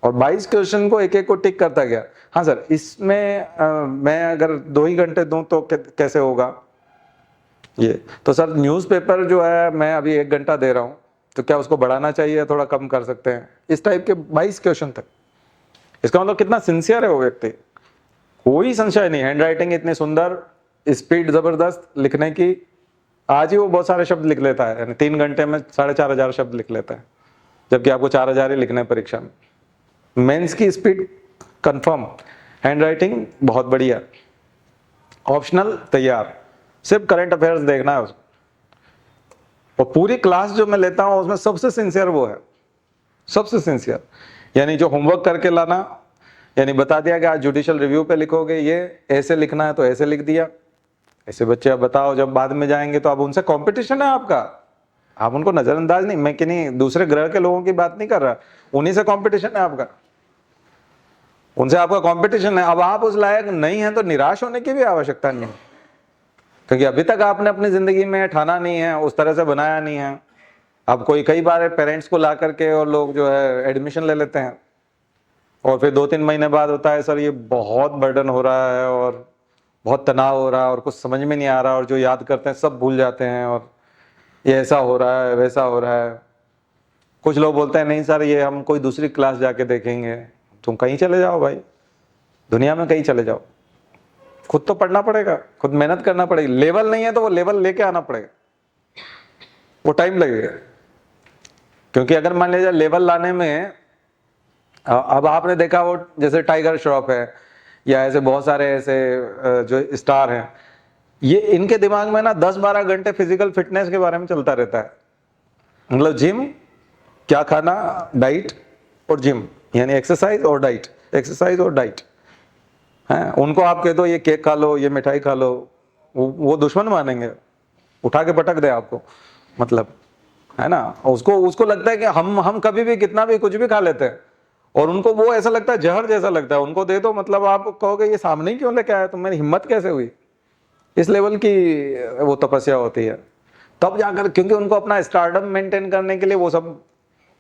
और 22 क्वेश्चन को एक एक को टिक करता गया। हाँ सर इसमें मैं अगर 2 ही घंटे दूं तो कैसे होगा ये? तो सर न्यूज़पेपर जो है मैं अभी 1 घंटा दे रहा हूं, तो क्या उसको बढ़ाना चाहिए, थोड़ा कम कर सकते हैं? इस टाइप के 22 क्वेश्चन थे। इसका मतलब कितना सिंसियर है वो व्यक्ति, कोई संशय नहीं। हैंड राइटिंग इतनी सुंदर, स्पीड जबरदस्त लिखने की, आज ही वो बहुत सारे शब्द लिख लेता है, यानी 3 घंटे में 4,500 शब्द लिख लेता है, जबकि आपको 4,000 ही लिखने हैं परीक्षा में। मेंस की स्पीड कंफर्म, हैंड राइटिंग बहुत बढ़िया, ऑप्शनल तैयार, सिर्फ करंट अफेयर्स देखना है उसको। और पूरी क्लास जो मैं लेता हूं उसमें सबसे सिंसियर वो है, सबसे सिंसियर। यानी जो होमवर्क करके लाना, यानी बता दिया कि आज जुडिशियल रिव्यू पे लिखोगे, ये ऐसे लिखना है तो ऐसे लिख दिया। ऐसे बच्चे अब बताओ जब बाद में जाएंगे तो अब उनसे कंपटीशन है आपका, आप उनको नजरअंदाज नहीं, मैं किन्हीं दूसरे ग्रह के लोगों की बात नहीं कर रहा, उन्हीं से कंपटीशन है आपका, उनसे आपका कंपटीशन है। अब आप उस लायक नहीं है तो निराश होने की भी आवश्यकता नहीं है, क्योंकि अभी तक आपने अपनी जिंदगी में ठाना नहीं है, उस तरह से बनाया नहीं है। अब कई बार पेरेंट्स को ला करके और लोग जो है एडमिशन ले लेते हैं, और फिर 2-3 महीने बाद होता है सर ये बहुत बर्डन हो रहा है और बहुत तनाव हो रहा है और कुछ समझ में नहीं आ रहा, और जो याद करते हैं सब भूल जाते हैं, और ये ऐसा हो रहा है वैसा हो रहा है। कुछ लोग बोलते हैं नहीं सर ये हम कोई दूसरी क्लास जाके देखेंगे। तुम कहीं चले जाओ भाई, दुनिया में कहीं चले जाओ, खुद तो पढ़ना पड़ेगा, खुद मेहनत करना पड़ेगी। लेवल नहीं है तो वो लेवल लेके आना पड़ेगा, वो टाइम लगेगा। क्योंकि अगर मान लीजिए लेवल लाने में, अब आपने देखा वो जैसे टाइगर श्रॉफ है या ऐसे बहुत सारे ऐसे जो स्टार हैं, ये इनके दिमाग में ना 10-12 घंटे फिजिकल फिटनेस के बारे में चलता रहता है। मतलब जिम, क्या खाना, डाइट और जिम, यानी एक्सरसाइज और डाइट, एक्सरसाइज और डाइट है। उनको आप कह दो ये केक खा लो, ये मिठाई खा लो, वो दुश्मन मानेंगे, उठा के पटक दे आपको, मतलब है ना। उसको लगता है कि हम कभी भी कितना भी कुछ भी खा लेते हैं, और उनको वो ऐसा लगता है जहर जैसा लगता है। उनको दे दो, मतलब आप कहोगे ये सामने ही क्यों लेके आया, तो मेरी हिम्मत कैसे हुई। इस लेवल की वो तपस्या होती है तब जाकर, क्योंकि उनको अपना स्टारडम मेंटेन करने के लिए वो सब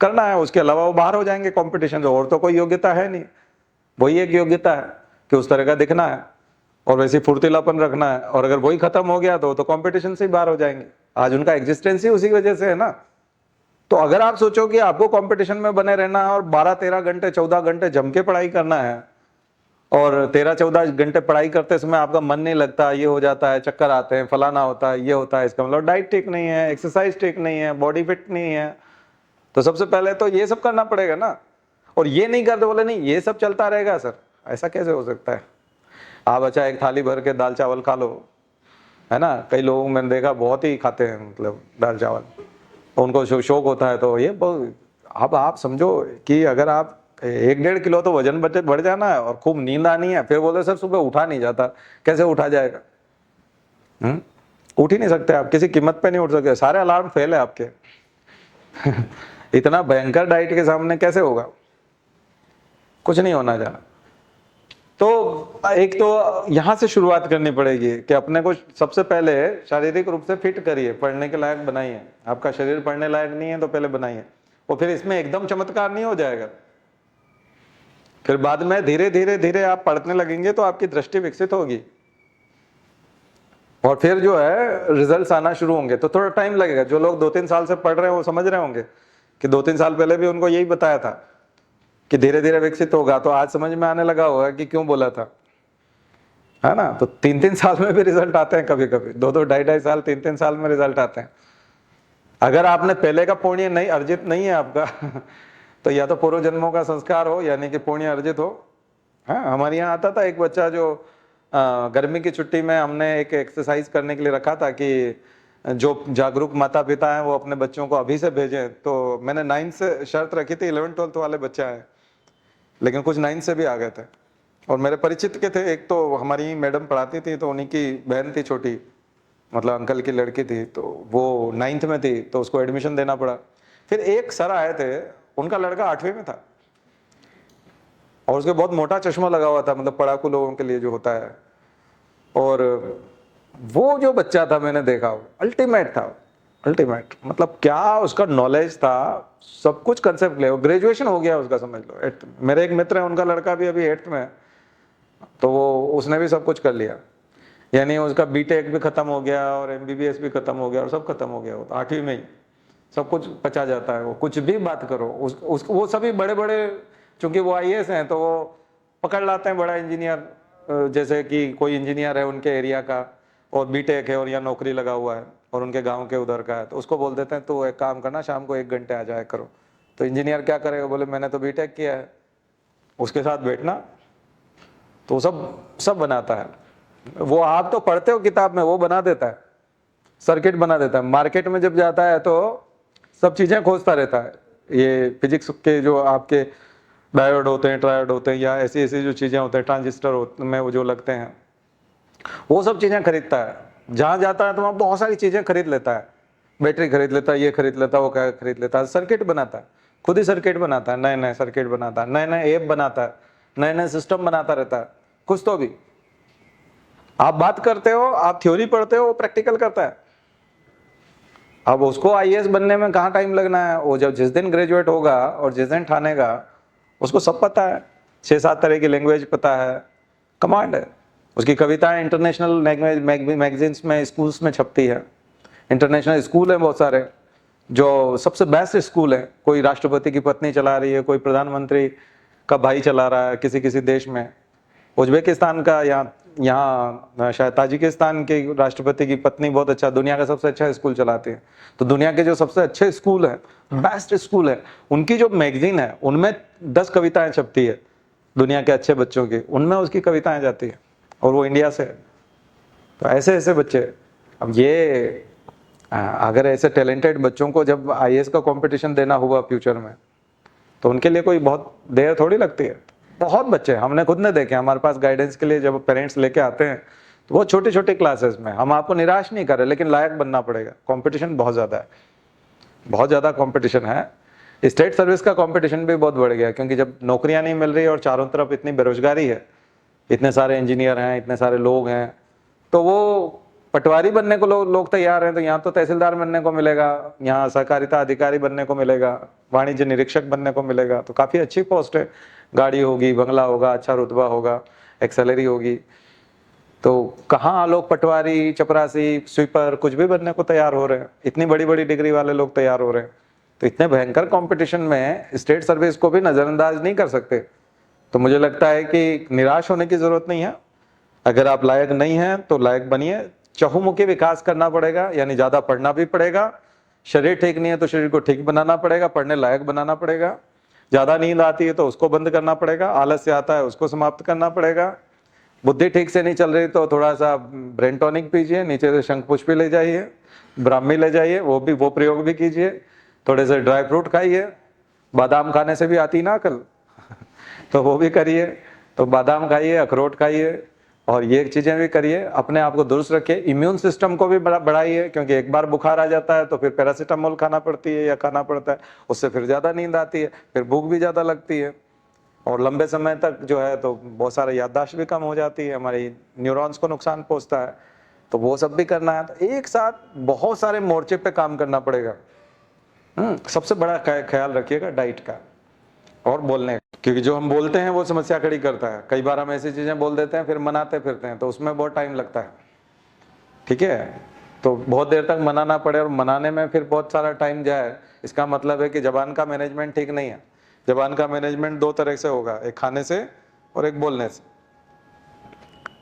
करना है, उसके अलावा वो बाहर हो जाएंगे कंपटीशन से। और तो कोई योग्यता है नहीं, वही एक योग्यता है कि उस तरह का दिखना है और वैसे फुर्तीलापन रखना है, और अगर वही खत्म हो गया तो कंपटीशन से ही बाहर हो जाएंगे। आज उनका एग्जिस्टेंस ही उसी वजह से है ना। तो अगर आप सोचो कि आपको कंपटीशन में बने रहना है और 12-13 घंटे 14 घंटे जम के पढ़ाई करना है, और 13-14 घंटे पढ़ाई करते समय आपका मन नहीं लगता, ये हो जाता है, चक्कर आते हैं, फलाना होता है, ये होता है, इसका मतलब डाइट ठीक नहीं है, एक्सरसाइज ठीक नहीं है, बॉडी फिट नहीं है। तो सबसे पहले तो ये सब करना पड़ेगा ना। और ये नहीं करते, बोले नहीं ये सब चलता रहेगा सर, ऐसा कैसे हो सकता है। आप अच्छा एक थाली भर के दाल चावल खा लो, है ना। कई लोगों को मैंने देखा बहुत ही खाते हैं, मतलब दाल चावल, उनको शौक होता है। तो ये अब आप समझो कि अगर आप 1-1.5 किलो तो वजन बढ़ जाना है और खूब नींद आनी है, फिर बोले सर सुबह उठा नहीं जाता, कैसे उठा जाएगा। उठ ही नहीं सकते आप, किसी कीमत पे नहीं उठ सकते, सारे अलार्म फेल है आपके। इतना भयंकर डाइट के सामने कैसे होगा, कुछ नहीं होना जा रहा। तो एक तो यहाँ से शुरुआत करनी पड़ेगी कि अपने को सबसे पहले शारीरिक रूप से फिट करिए, पढ़ने के लायक बनाइए। आपका शरीर पढ़ने लायक नहीं है तो पहले बनाइए, और फिर इसमें एकदम चमत्कार नहीं हो जाएगा। फिर बाद में धीरे धीरे धीरे आप पढ़ने लगेंगे तो आपकी दृष्टि विकसित होगी, और फिर जो है रिजल्ट्स आना शुरू होंगे। तो थोड़ा टाइम लगेगा। जो लोग 2-3 साल से पढ़ रहे हैं वो समझ रहे होंगे कि 2-3 साल पहले भी उनको यही बताया था कि धीरे धीरे विकसित होगा, तो आज समझ में आने लगा होगा कि क्यों बोला था, है ना। तो 3-3 साल में भी रिजल्ट आते हैं, कभी कभी 2-2, 2.5 साल, 3-3 साल में रिजल्ट आते हैं। अगर आपने पहले का पुण्य नहीं अर्जित नहीं है आपका तो या तो पूर्व जन्मों का संस्कार हो, यानी कि पुण्य अर्जित हो। हाँ, हमारे यहाँ आता था एक बच्चा जो गर्मी की छुट्टी में हमने एक एक्सरसाइज करने के लिए रखा था कि जो जागरूक माता पिता हैं वो अपने बच्चों को अभी से भेजें। तो मैंने 9 से शर्त रखी थी, 11-12 वाले बच्चा है, लेकिन कुछ 9 से भी आ गए थे। और मेरे परिचित के थे, एक तो हमारी मैडम पढ़ाती थी, तो उन्हीं की बहन थी छोटी, मतलब अंकल की लड़की थी, तो वो 9th में थी, तो उसको एडमिशन देना पड़ा। फिर एक सर आए थे, उनका लड़का 8वीं में था, और उसके बहुत मोटा चश्मा लगा हुआ था, मतलब पढ़ाकू लोगों के लिए जो होता है। और वो जो बच्चा था मैंने देखा, अल्टीमेट था, अल्टीमेट, मतलब क्या उसका नॉलेज था, सब कुछ कंसेप्ट ले, ग्रेजुएशन हो गया उसका, समझ लो 8th में। मेरे एक मित्र है, उनका लड़का भी अभी 8th में है, तो वो उसने भी सब कुछ कर लिया, यानी उसका बीटेक भी खत्म हो गया और एमबीबीएस भी खत्म हो गया और सब खत्म हो गया। वो 8वीं में ही सब कुछ पचा जाता है। वो कुछ भी बात करो वो सभी बड़े बड़े, चूंकि वो आईएएस हैं तो वो पकड़ लाते हैं बड़ा इंजीनियर, जैसे कि कोई इंजीनियर है उनके एरिया का और बीटेक है और यहाँ नौकरी लगा हुआ है और उनके गांव के उधर का है, तो उसको बोल देते हैं तो एक काम करना, शाम को 1 घंटे आ जाया करो। तो इंजीनियर क्या करेगा, बोले मैंने तो बीटेक किया है, उसके साथ बैठना, तो सब बनाता है वो। आप तो पढ़ते हो किताब में, वो बना देता है, सर्किट बना देता है। मार्केट में जब जाता है तो सब चीजें खोजता रहता है, ये फिजिक्स के जो आपके डायोड होते हैं, ट्रायोड होते हैं, या ऐसी ऐसी जो चीजें होते हैं, ट्रांजिस्टर में वो जो लगते हैं, वो सब चीजें खरीदता है। जहां जाता है तो वहां बहुत सारी चीजें खरीद लेता है, बैटरी खरीद लेता है, ये खरीद लेता है, वो क्या खरीद लेता है, सर्किट बनाता है, खुद ही सर्किट बनाता है, नए नए सर्किट बनाता है, नए नए ऐप बनाता है, नए नए सिस्टम बनाता रहता है। कुछ तो भी आप बात करते हो, आप थ्योरी पढ़ते हो, वो प्रैक्टिकल करता है। अब उसको आईएएस बनने में कहाँ टाइम लगना है, वो जब जिस दिन ग्रेजुएट होगा और जिस दिन ठानेगा, उसको सब पता है, 6-7 तरह की लैंग्वेज पता है, कमांड है। उसकी कविताएं इंटरनेशनल मैगजीन्स में, स्कूल्स में छपती है। इंटरनेशनल स्कूल है बहुत सारे, जो सबसे बेस्ट स्कूल है। कोई राष्ट्रपति की पत्नी चला रही है, कोई प्रधानमंत्री का भाई चला रहा है किसी किसी देश में, उज्बेकिस्तान का, यहाँ शायद ताजिकिस्तान के राष्ट्रपति की पत्नी बहुत अच्छा, दुनिया का सबसे अच्छा स्कूल चलाती है। तो दुनिया के जो सबसे अच्छे स्कूल है, बेस्ट स्कूल है, उनकी जो मैगजीन है उनमें 10 कविताएं छपती है दुनिया के अच्छे बच्चों की, उनमें उसकी कविताएं जाती है, और वो इंडिया से है। तो ऐसे ऐसे बच्चे, अब ये अगर ऐसे टैलेंटेड बच्चों को जब आईएएस का कंपटीशन देना हुआ फ्यूचर में, तो उनके लिए कोई बहुत देर थोड़ी लगती है। बहुत बच्चे हमने खुद ने देखे, हमारे पास गाइडेंस के लिए जब पेरेंट्स लेके आते हैं तो वो छोटी छोटी क्लासेस में। हम आपको निराश नहीं कर रहे, लेकिन लायक बनना पड़ेगा। कंपटीशन बहुत ज़्यादा है, बहुत ज़्यादा कंपटीशन है। स्टेट सर्विस का कंपटीशन भी बहुत बढ़ गया, क्योंकि जब नौकरियां नहीं मिल रही और चारों तरफ इतनी बेरोजगारी है, इतने सारे इंजीनियर हैं, इतने सारे लोग हैं, तो वो पटवारी बनने को लोग तैयार हैं। तो यहाँ तो तहसीलदार बनने को मिलेगा, यहाँ सहकारिता अधिकारी बनने को मिलेगा, वाणिज्य निरीक्षक बनने को मिलेगा, तो काफ़ी अच्छी पोस्ट है। गाड़ी होगी, बंगला होगा, अच्छा रुतबा होगा, एक सैलरी होगी। तो कहाँ लोग पटवारी, चपरासी, स्वीपर कुछ भी बनने को तैयार हो रहे हैं, इतनी बड़ी बड़ी डिग्री वाले लोग तैयार हो रहे हैं। तो इतने भयंकर कंपटीशन में स्टेट सर्विस को भी नज़रअंदाज नहीं कर सकते। तो मुझे लगता है कि निराश होने की ज़रूरत नहीं है। अगर आप लायक नहीं हैं तो लायक बनिए। चहुमुखी विकास करना पड़ेगा, यानी ज़्यादा पढ़ना भी पड़ेगा। शरीर ठीक नहीं है तो शरीर को ठीक बनाना पड़ेगा, पढ़ने लायक बनाना पड़ेगा। ज़्यादा नींद आती है तो उसको बंद करना पड़ेगा, आलस्य आता है उसको समाप्त करना पड़ेगा। बुद्धि ठीक से नहीं चल रही तो थोड़ा सा ब्रेन टॉनिक पीजिए, नीचे से शंखपुष्पी ले जाइए, ब्राह्मी ले जाइए, वो प्रयोग भी कीजिए। थोड़े से ड्राई फ्रूट खाइए, बादाम खाने से भी आती ना अकल तो वो भी करिए। तो बादाम खाइए, अखरोट खाइए, और ये चीज़ें भी करिए। अपने आप को दुरुस्त रखिए, इम्यून सिस्टम को भी बढ़ाइए, क्योंकि एक बार बुखार आ जाता है तो फिर पैरासीटामोल खाना पड़ती है या खाना पड़ता है, उससे फिर ज़्यादा नींद आती है, फिर भूख भी ज़्यादा लगती है। और लंबे समय तक जो है तो बहुत सारी याददाश्त भी कम हो जाती है, हमारी न्यूरॉन्स को नुकसान पहुंचता है, तो वो सब भी करना है। तो एक साथ बहुत सारे मोर्चे पे काम करना पड़ेगा। सबसे बड़ा ख्याल रखिएगा डाइट का और बोलने का, क्योंकि जो हम बोलते हैं वो समस्या खड़ी करता है। कई बार हम ऐसी चीजें बोल देते हैं फिर मनाते फिरते हैं, तो उसमें बहुत टाइम लगता है। ठीक है, तो बहुत देर तक मनाना पड़े और मनाने में फिर बहुत सारा टाइम जाए, इसका मतलब है कि जबान का मैनेजमेंट ठीक नहीं है। जबान का मैनेजमेंट दो तरह से होगा, एक खाने से और एक बोलने से।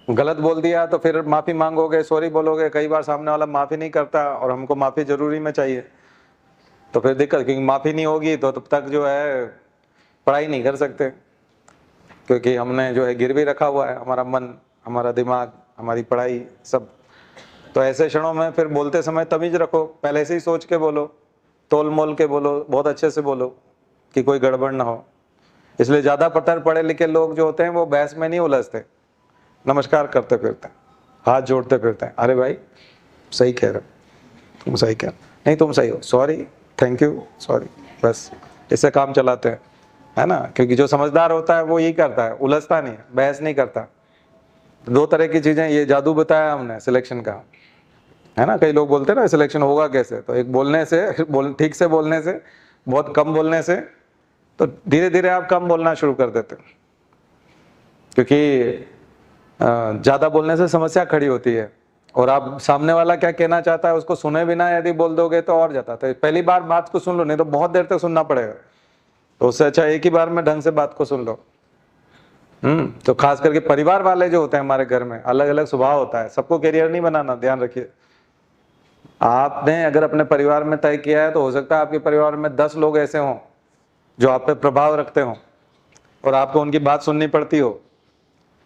गलत बोल दिया तो फिर माफी मांगोगे, सॉरी बोलोगे, कई बार सामने वाला माफी नहीं करता और हमको माफी जरूरी में चाहिए, तो फिर दिक्कत, क्योंकि माफी नहीं होगी तो तब तक जो है पढ़ाई नहीं कर सकते, क्योंकि हमने जो है गिरवी रखा हुआ है हमारा मन, हमारा दिमाग, हमारी पढ़ाई सब। तो ऐसे क्षणों में फिर बोलते समय तमीज रखो, पहले से ही सोच के बोलो, तोल मोल के बोलो, बहुत अच्छे से बोलो कि कोई गड़बड़ ना हो। इसलिए ज्यादा पढ़े लिखे लोग जो होते हैं वो बहस में नहीं उलझते, नमस्कार करते फिरते हैं, हाथ जोड़ते फिरते हैं, अरे भाई सही कह रहे हो, तुम सही कह रहे हो, नहीं तुम सही हो, सॉरी, थैंक यू, सॉरी, बस इससे काम चलाते हैं, है ना। क्योंकि जो समझदार होता है वो यही करता है, उलझता नहीं, बहस नहीं करता। दो तरह की चीजें, ये जादू बताया हमने सिलेक्शन का, है ना। कई लोग बोलते हैं ना सिलेक्शन होगा कैसे, तो एक बोलने से, ठीक से बोलने से, बहुत कम बोलने से, तो धीरे धीरे आप कम बोलना शुरू कर देते हैं। क्योंकि ज्यादा बोलने से समस्या खड़ी होती है, और आप सामने वाला क्या कहना चाहता है उसको सुने बिना यदि बोल दोगे तो और जाता है। पहली बार बात को सुन लो, नहीं तो बहुत देर तक सुनना पड़ेगा, तो उससे अच्छा एक ही बार में ढंग से बात को सुन लो। तो खास करके परिवार वाले जो होते हैं हमारे घर में, अलग अलग स्वभाव होता है, सबको कैरियर नहीं बनाना, ध्यान रखिए। आपने अगर अपने परिवार में तय किया है तो हो सकता है आपके परिवार में 10 लोग ऐसे हों जो आप पे प्रभाव रखते हों और आपको उनकी बात सुननी पड़ती हो,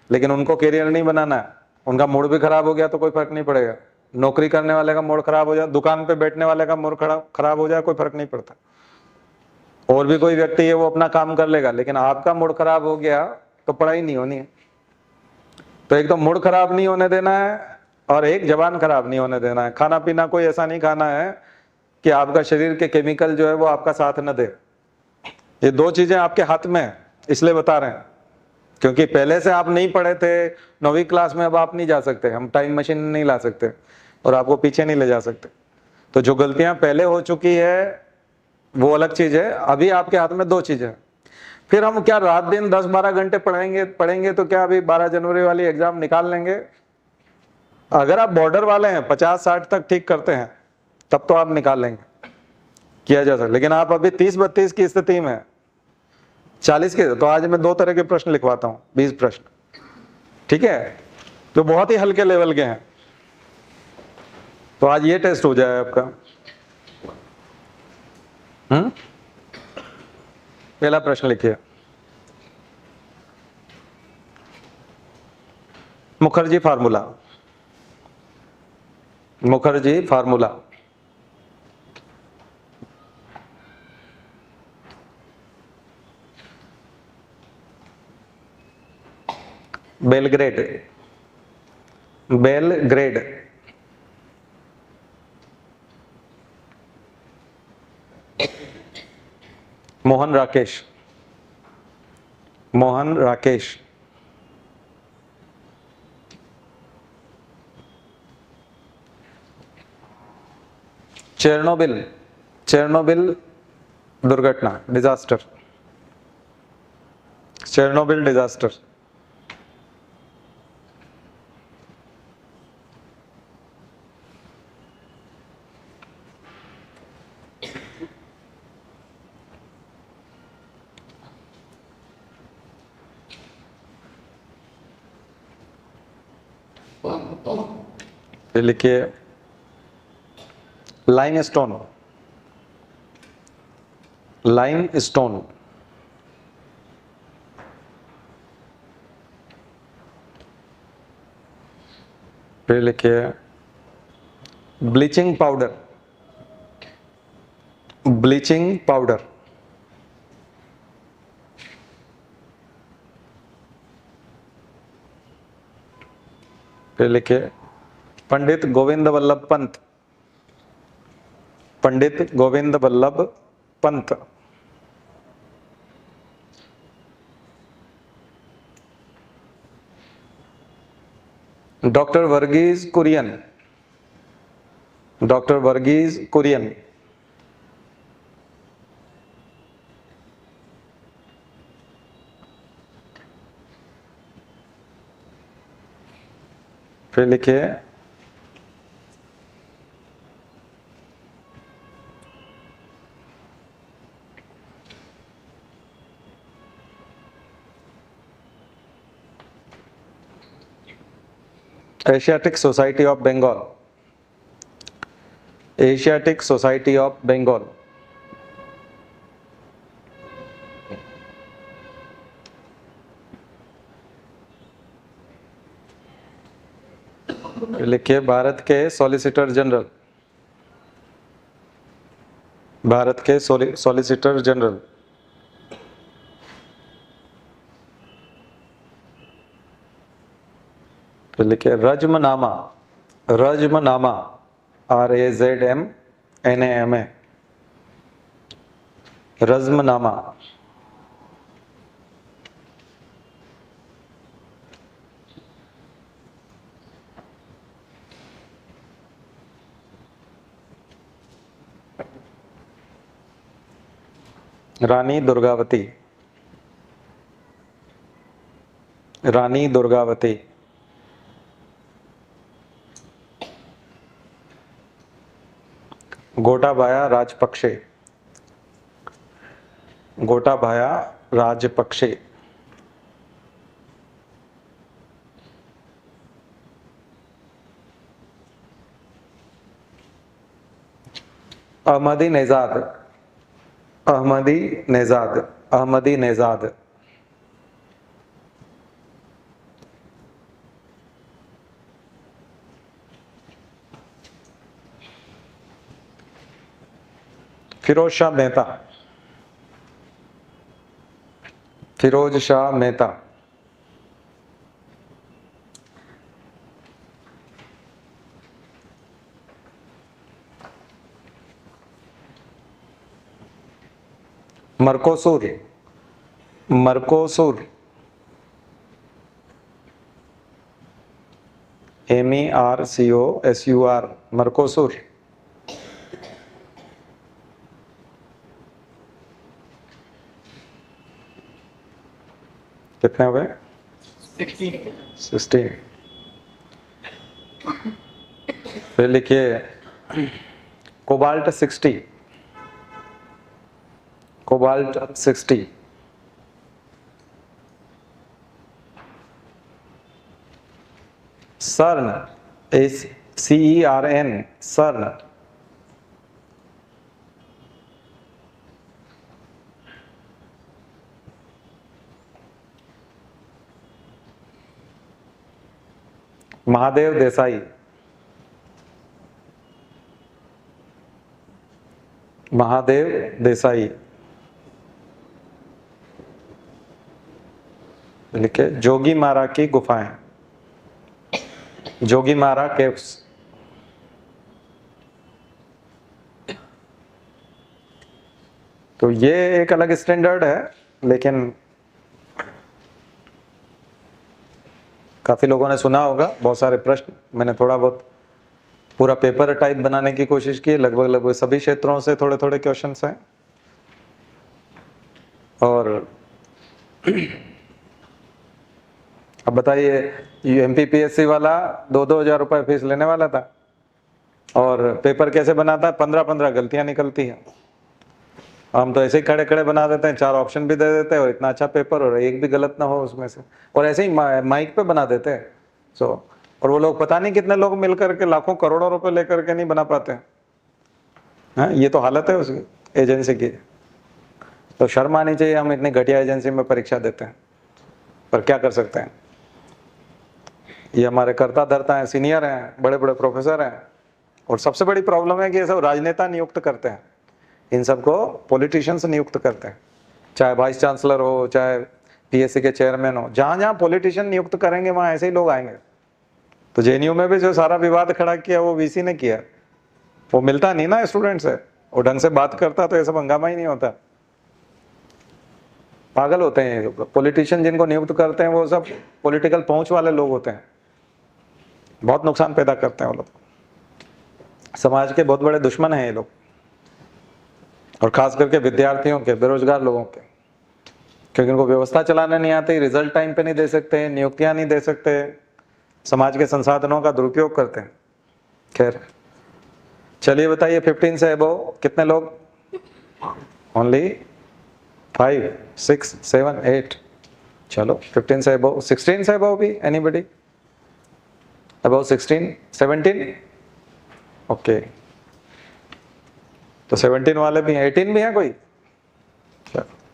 लेकिन उनको कैरियर नहीं बनाना है। उनका मूड भी खराब हो गया तो कोई फर्क नहीं पड़ेगा, नौकरी करने वाले का मूड खराब हो जाए, दुकान पे बैठने वाले का मूड खराब हो जाए, कोई फर्क नहीं पड़ता। और भी कोई व्यक्ति है वो अपना काम कर लेगा, लेकिन आपका मूड खराब हो गया तो पढ़ाई नहीं होनी है। तो एक तो मूड खराब नहीं होने देना है और एक जबान खराब नहीं होने देना है। खाना पीना कोई ऐसा नहीं खाना है कि आपका शरीर के केमिकल जो है वो आपका साथ न दे। ये दो चीजें आपके हाथ में है, इसलिए बता रहे हैं, क्योंकि पहले से आप नहीं पढ़े थे 9वीं क्लास में, अब आप नहीं जा सकते, हम टाइम मशीन नहीं ला सकते और आपको पीछे नहीं ले जा सकते। तो जो गलतियां पहले हो चुकी है वो अलग चीज है, अभी आपके हाथ में दो चीजें। फिर हम क्या रात दिन 10-12 घंटे पढ़ेंगे तो क्या अभी 12 जनवरी वाली एग्जाम निकाल लेंगे? अगर आप बॉर्डर वाले हैं, 50-60 तक ठीक करते हैं, तब तो आप निकाल लेंगे, किया जा सकता। लेकिन आप अभी 30-32 की स्थिति में, 40 के, तो आज मैं 2 तरह के प्रश्न लिखवाता हूं, 20 प्रश्न, ठीक है, तो बहुत ही हल्के लेवल के हैं। तो आज ये टेस्ट हो जाए आपका। पहला प्रश्न लिखिए, Mukherjee formula. Mukherjee formula. Belgrade. Belgrade. Mohan Rakesh. Mohan Rakesh. Chernobyl. Chernobyl दुर्घटना, डिजास्टर। Chernobyl disaster. ये लिखिए, लाइम स्टोन। Lime stone. फिर लिखिए, ब्लीचिंग पाउडर। Bleaching powder. फिर लिखिए, पंडित गोविंद वल्लभ पंत। पंडित गोविंद वल्लभ पंत। Doctor Verghese Kurien, doctor Verghese Kurien. फिर लिखिए Asiatic Society of Bengal, Asiatic Society of Bengal. लिखिए भारत के सॉलिसिटर जनरल, भारत के सॉलिसिटर जनरल। फिर लिखिए रज्मनामा, रज्मनामा, RAZMNAMA, रज्मनामा। रानी दुर्गावती, रानी दुर्गावती। गोटाबाया राजपक्षे, गोटाबाया राजपक्षे। अहमदी नेजाद, अहमदी नेजाद, अहमदी नेजाद। फिरोज शाह मेहता, फिरोज शाह मेहता। मर्कोसूर, मर्कोसूर, MERCOSUR, मर्कोसूर। कितने हुए? 16। फिर लिखिए कोबाल्ट 60, कोबाल्ट 60। सर्न, CERN, सर्न। महादेव देसाई, महादेव देसाई। लिखे जोगीमारा की गुफाएं, जोगीमारा केव्स। तो ये एक अलग स्टैंडर्ड है, लेकिन काफी लोगों ने सुना होगा। बहुत सारे प्रश्न मैंने थोड़ा बहुत पूरा पेपर टाइप बनाने की कोशिश की, लगभग लगभग सभी क्षेत्रों से थोड़े थोड़े क्वेश्चंस हैं। और अब बताइए, MPPSC वाला 2-2 हज़ार रुपये फीस लेने वाला था, और पेपर कैसे बनाता है? 15-15 गलतियां निकलती हैं। हम तो ऐसे ही खड़े खड़े बना देते हैं, 4 ऑप्शन भी दे देते हैं, और इतना अच्छा पेपर, और एक भी गलत ना हो उसमें से, और ऐसे ही माइक पे बना देते हैं। और वो लोग पता नहीं कितने लोग मिल करके लाखों करोड़ों रुपए लेकर के नहीं बना पाते हैं। ये तो हालत है उसकी एजेंसी की। तो शर्म आनी चाहिए, हम इतनी घटिया एजेंसी में परीक्षा देते हैं, पर क्या कर सकते हैं। ये हमारे कर्ता धर्ता हैं, सीनियर हैं, बड़े बड़े प्रोफेसर हैं, और सबसे बड़ी प्रॉब्लम है कि ये सब राजनेता नियुक्त करते हैं। इन सबको पॉलिटिशियंस नियुक्त करते हैं, चाहे वाइस चांसलर हो, चाहे PSC के चेयरमैन हो। जहां जहां पॉलिटिशियन नियुक्त करेंगे वहां ऐसे ही लोग आएंगे। तो JNU में भी जो सारा विवाद खड़ा किया वो VC ने किया। वो मिलता नहीं ना स्टूडेंट से, वो ढंग से बात करता तो ये सब हंगामा ही नहीं होता। पागल होते हैं पॉलिटिशियन जिनको नियुक्त करते हैं, वो सब पॉलिटिकल पहुंच वाले लोग होते हैं। बहुत नुकसान पैदा करते हैं वो लोग, समाज के बहुत बड़े दुश्मन हैं ये लोग, और खास करके विद्यार्थियों के, बेरोजगार लोगों के, क्योंकि उनको व्यवस्था चलाने नहीं आती, रिजल्ट टाइम पे नहीं दे सकते, नियुक्तियां नहीं दे सकते, समाज के संसाधनों का दुरुपयोग करते हैं। खैर चलिए बताइए 15 से अबव कितने लोग? ओनली 5, 6, 7, 8। चलो 15 से अबव, 16 से अबव भी एनीबडी? अबव 16, 17? ओके, तो 17 वाले भी हैं। 18 भी है कोई?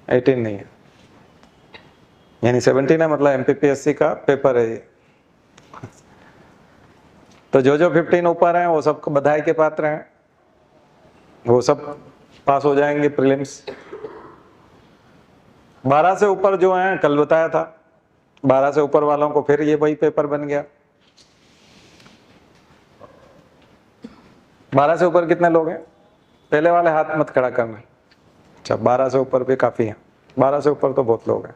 18 नहीं है, यानी 17 है, मतलब MPPSC का पेपर है ये। तो जो 15 ऊपर हैं वो सब बधाई के पात्र हैं, वो सब पास हो जाएंगे प्रीलिम्स। 12 से ऊपर जो हैं, कल बताया था, 12 से ऊपर वालों को फिर ये वही पेपर बन गया। 12 से ऊपर कितने लोग हैं? पहले वाले हाथ मत खड़ा करना। अच्छा, 12 से ऊपर भी काफी हैं, 12 से ऊपर तो बहुत लोग हैं।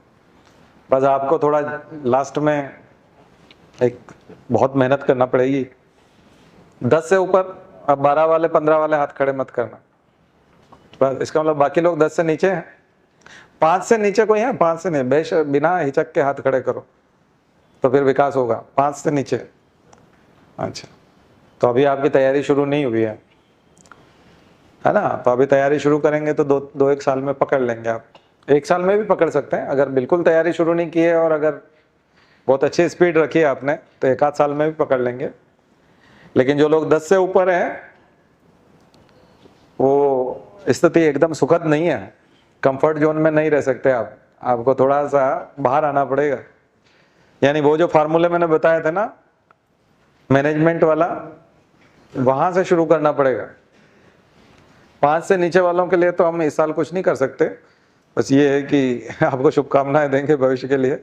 बस आपको थोड़ा लास्ट में एक बहुत मेहनत करना पड़ेगी। 10 से ऊपर, अब 12 वाले 15 वाले हाथ खड़े मत करना, बस इसका मतलब बाकी लोग 10 से नीचे हैं। 5 से नीचे कोई है? 5 से नहीं, बिना हिचक के हाथ खड़े करो तो फिर विकास होगा। 5 से नीचे, अच्छा, तो अभी आपकी तैयारी शुरू नहीं हुई है ना? तो अभी तैयारी शुरू करेंगे तो दो एक साल में पकड़ लेंगे आप। 1 साल में भी पकड़ सकते हैं, अगर बिल्कुल तैयारी शुरू नहीं की है और अगर बहुत अच्छी स्पीड रखी है आपने तो 1 आध साल में भी पकड़ लेंगे। लेकिन जो लोग 10 से ऊपर हैं वो स्थिति एकदम सुखद नहीं है, कंफर्ट जोन में नहीं रह सकते आप, आपको थोड़ा सा बाहर आना पड़ेगा। यानी वो जो फार्मूले मैंने बताया था ना मैनेजमेंट वाला, वहां से शुरू करना पड़ेगा। 5 से नीचे वालों के लिए तो हम इस साल कुछ नहीं कर सकते, बस ये है कि आपको शुभकामनाएं देंगे भविष्य के लिए।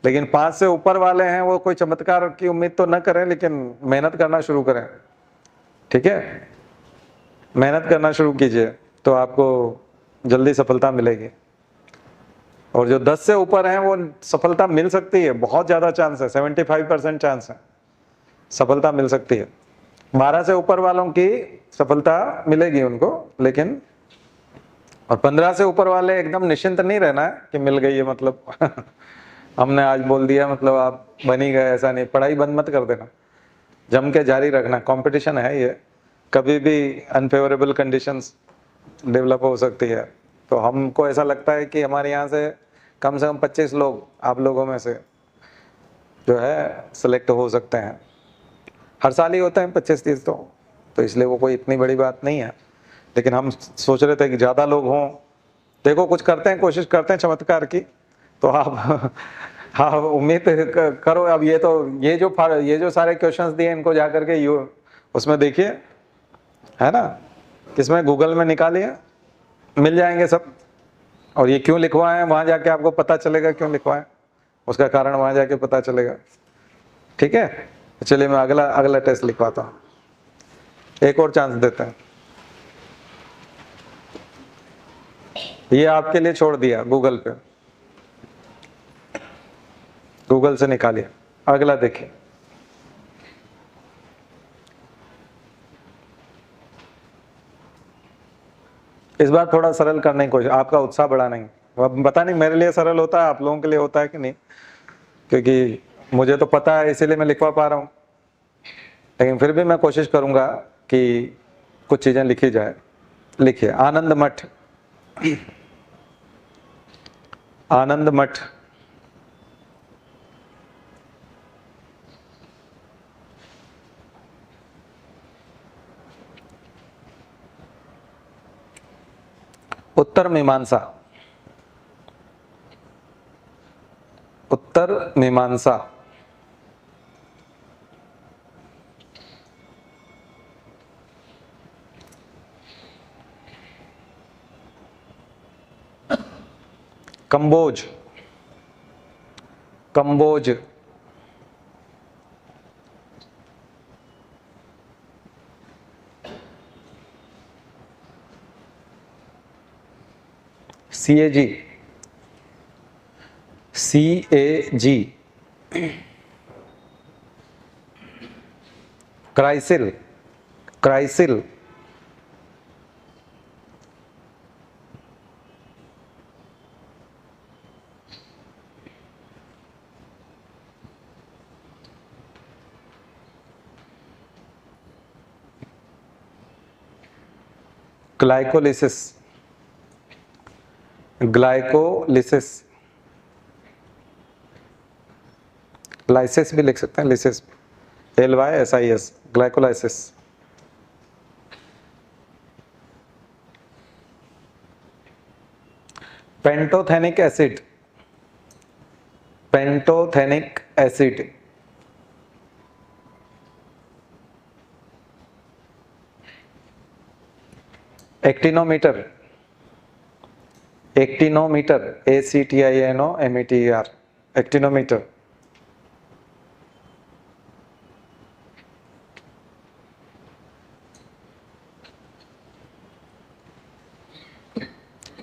लेकिन 5 से ऊपर वाले हैं वो कोई चमत्कार की उम्मीद तो न करें, लेकिन मेहनत करना शुरू करें, ठीक है? मेहनत करना शुरू कीजिए तो आपको जल्दी सफलता मिलेगी। और जो 10 से ऊपर हैं वो सफलता मिल सकती है, बहुत ज़्यादा चांस है, 75% चांस है सफलता मिल सकती है। 12 से ऊपर वालों की सफलता मिलेगी उनको, लेकिन और 15 से ऊपर वाले एकदम निश्चिंत नहीं रहना है कि मिल गई है मतलब हमने आज बोल दिया मतलब आप बन ही गए, ऐसा नहीं। पढ़ाई बंद मत कर देना, जम के जारी रखना, कंपटीशन है ये, कभी भी अनफेवरेबल कंडीशंस डेवलप हो सकती है। तो हमको ऐसा लगता है कि हमारे यहाँ से कम 25 लोग आप लोगों में से जो है सिलेक्ट हो सकते हैं। हर साल ही होते हैं 25-30 तो इसलिए वो कोई इतनी बड़ी बात नहीं है। लेकिन हम सोच रहे थे कि ज़्यादा लोग हों। देखो कुछ करते हैं, कोशिश करते हैं चमत्कार की, तो आप हाँ उम्मीद करो। अब ये जो सारे क्वेश्चंस दिए इनको जा करके उसमें देखिए, है ना, किसमें गूगल में निकालिए, मिल जाएंगे सब। और ये क्यों लिखवाए हैं वहाँ जाके आपको पता चलेगा, क्यों लिखवाएं उसका कारण वहाँ जाके पता चलेगा, ठीक है? चलिए मैं अगला टेस्ट लिखवाता हूँ, एक और चांस देते हैं। ये आपके लिए छोड़ दिया गूगल पे, गूगल से निकालिए। अगला देखिए, इस बार थोड़ा सरल करने की कोशिश, आपका उत्साह बढ़ाना ही। अब पता नहीं मेरे लिए सरल होता है, आप लोगों के लिए होता है कि नहीं, क्योंकि मुझे तो पता है इसीलिए मैं लिखवा पा रहा हूँ। लेकिन फिर भी मैं कोशिश करूंगा कि कुछ चीजें लिखी जाए। लिखिए, आनंद मठ, आनंद मठ उत्तर Mimamsa, Uttar Mimamsa, Kamboja, Kamboja, CAG, CAG, CRISIL, CRISIL, glycolysis, glycolysis, lysis भी लिख सकते हैं, lysis, LYSIS, glycolysis. Pantothenic acid, pantothenic acid, actinometer, actinometer, ACTINOMETER, actinometer.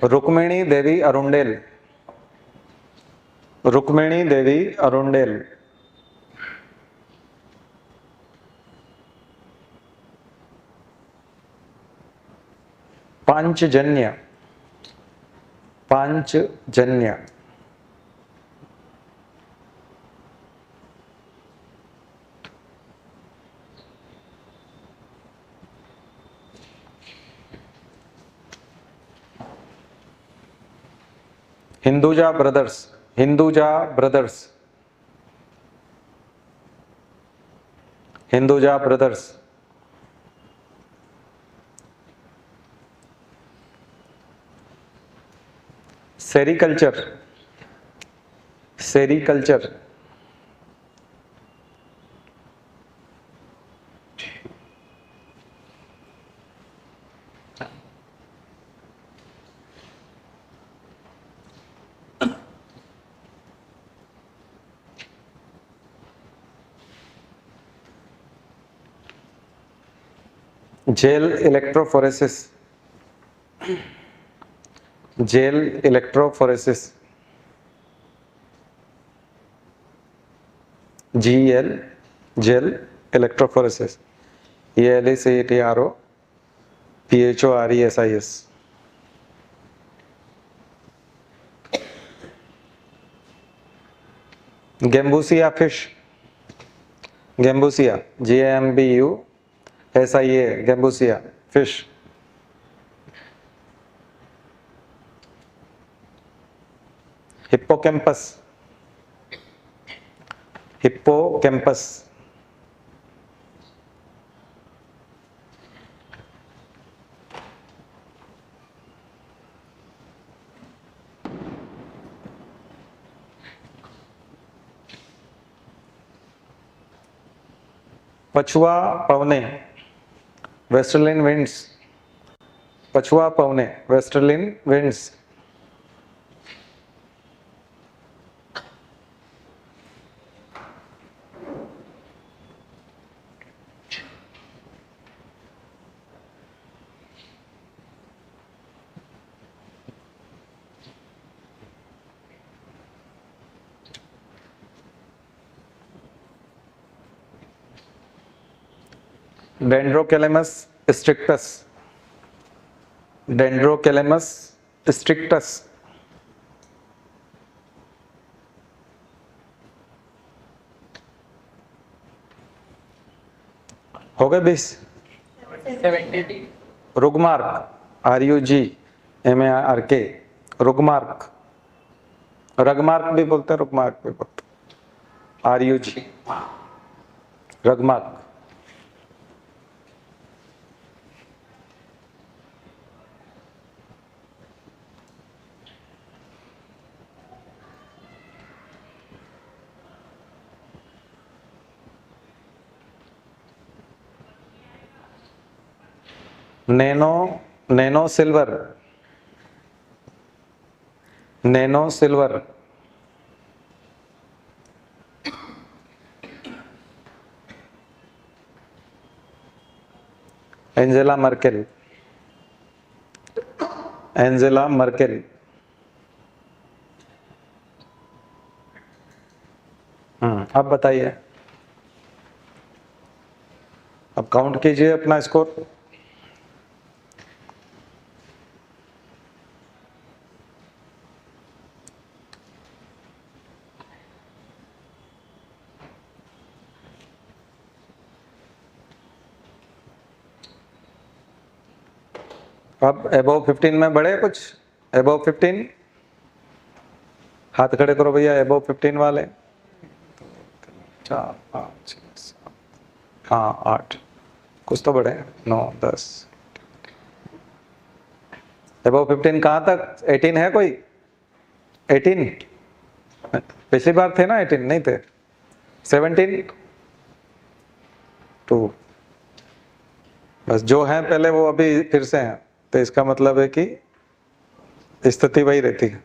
Rukmini Devi Arundale, Rukmini Devi Arundale, Panchajanya, Panchajanya, Hinduja brothers, Hinduja brothers, Hinduja brothers, sericulture, sericulture, gel electrophoresis, gel electrophoresis, GL, gel electrophoresis, ELECTROPHORESIS। Gambusia fish, gambusia, GAMBUSIA, gambusia fish. Hippocampus, hippocampus, पछुआ पवने, वेस्टर्लिन winds, पछुआ पवने, वेस्टर्लिन winds. डेंड्रोकेलेमस स्ट्रिक्टस, डेंड्रोकेलेमस स्ट्रिक्टस। हो गए 20। रुगमार्क, RUGMARK, रुगमार्क, Rugmark भी बोलते हैं, रुगमार्क भी बोलते हैं, RUG, Rugmark. Nano, nano silver, nano silver, Angela Merkel, Angela Merkel. अब बताइए। काउंट कीजिए अपना स्कोर। अब अबव 15 में बढ़े कुछ? अबव 15 हाथ खड़े करो भैया, अबव 15 वाले। 4 5 6 7, हाँ 8, कुछ तो बढ़े, 9 10। अबव 15 कहाँ तक? 18 है कोई? 18 पिछली बार थे ना? 18 नहीं थे? 17 2, बस जो है पहले वो अभी फिर से हैं, तो इसका मतलब है कि स्थिति वही रहती है।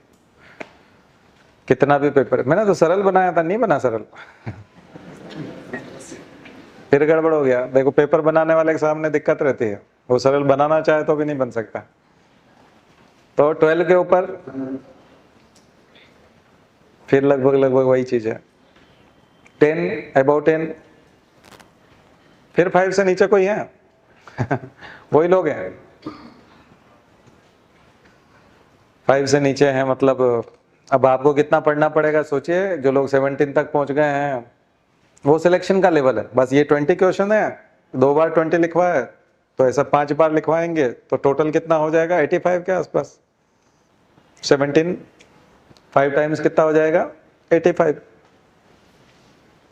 कितना भी पेपर, मैंने तो सरल बनाया था, नहीं बना सरल। फिर गड़बड़ हो गया। देखो पेपर बनाने वाले के सामने दिक्कत रहती है, वो सरल बनाना चाहे तो भी नहीं बन सकता। तो 12 के ऊपर फिर लगभग वही चीज है। 10 अबाउ 10, फिर 5 से नीचे कोई है? वही लोग हैं। 5 से नीचे हैं मतलब अब आपको कितना पढ़ना पड़ेगा सोचिए। जो लोग 17 तक पहुंच गए हैं वो सिलेक्शन का लेवल है। बस ये 20 क्वेश्चन है, 2 बार 20 लिखवा है, तो ऐसा 5 बार लिखवाएंगे तो टोटल कितना हो जाएगा? 85 के आसपास। 17 5 टाइम्स कितना हो जाएगा? 85।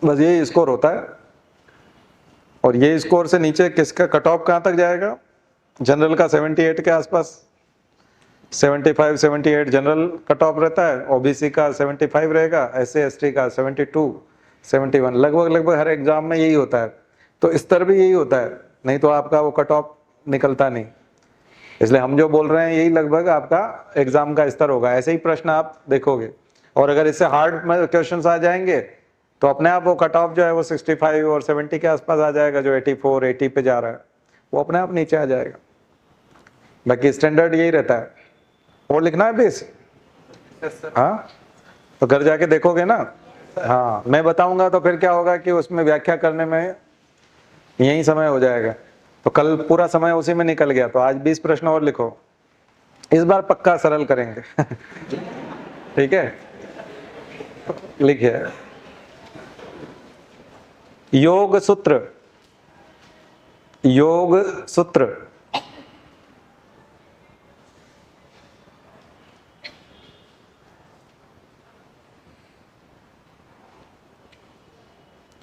बस यही स्कोर होता है। और ये स्कोर से नीचे किसका कट ऑफ कहाँ तक जाएगा? जनरल का 78 के आसपास, 75 78 जनरल कट ऑफ रहता है। ओबीसी का 75 रहेगा, एससी एसटी का 72 71, लगभग हर एग्जाम में यही होता है। तो स्तर भी यही होता है, नहीं तो आपका वो कट ऑफ निकलता नहीं। इसलिए हम जो बोल रहे हैं यही लगभग आपका एग्जाम का स्तर होगा। ऐसे ही प्रश्न आप देखोगे, और अगर इससे हार्ड क्वेश्चंस आ जाएंगे तो अपने आप वो कट ऑफ जो है वो 65 और 70 के आसपास आ जाएगा। जो 84 80 पे जा रहा है वो अपने आप नीचे आ जाएगा। बाकी स्टैंडर्ड यही रहता है। और लिखना है बेस? हाँ, तो घर जाके देखोगे ना। हाँ, मैं बताऊंगा तो फिर क्या होगा कि उसमें व्याख्या करने में यही समय हो जाएगा। तो कल पूरा समय उसी में निकल गया, तो आज 20 प्रश्न और लिखो। इस बार पक्का सरल करेंगे। ठीक है, लिखिए। योग सूत्र, योग सूत्र।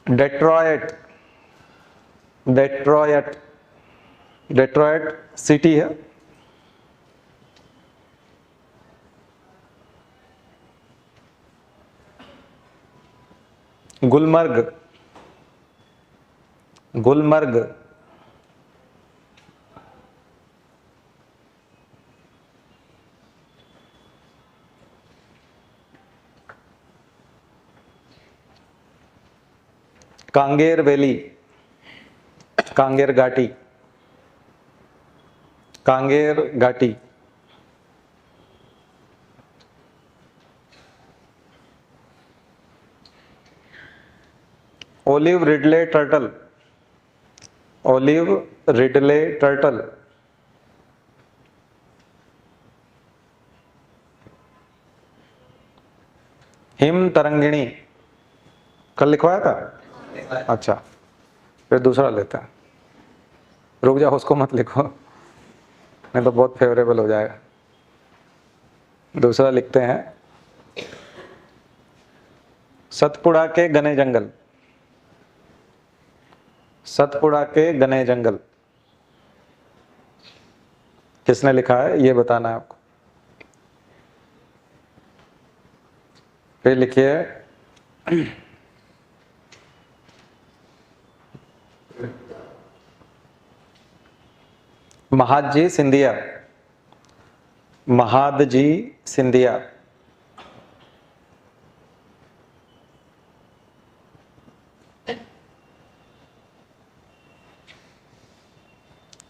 डेट्रॉयट, डेट्रॉयट, डेट्रॉयट सिटी है। गुलमर्ग, गुलमर्ग, कांगेर वैली, कांगेर घाटी, कांगेर घाटी। Olive Ridley turtle, olive Ridley turtle. Him Tarangini, कल लिखवाया था? अच्छा, फिर दूसरा लेते हैं। रुक जाओ, उसको मत लिखो, नहीं तो बहुत फेवरेबल हो जाएगा। दूसरा लिखते हैं। सतपुड़ा के घने जंगल, सतपुड़ा के घने जंगल। किसने लिखा है ये बताना है आपको। फिर लिखिए महादजी सिंधिया, महादजी सिंधिया।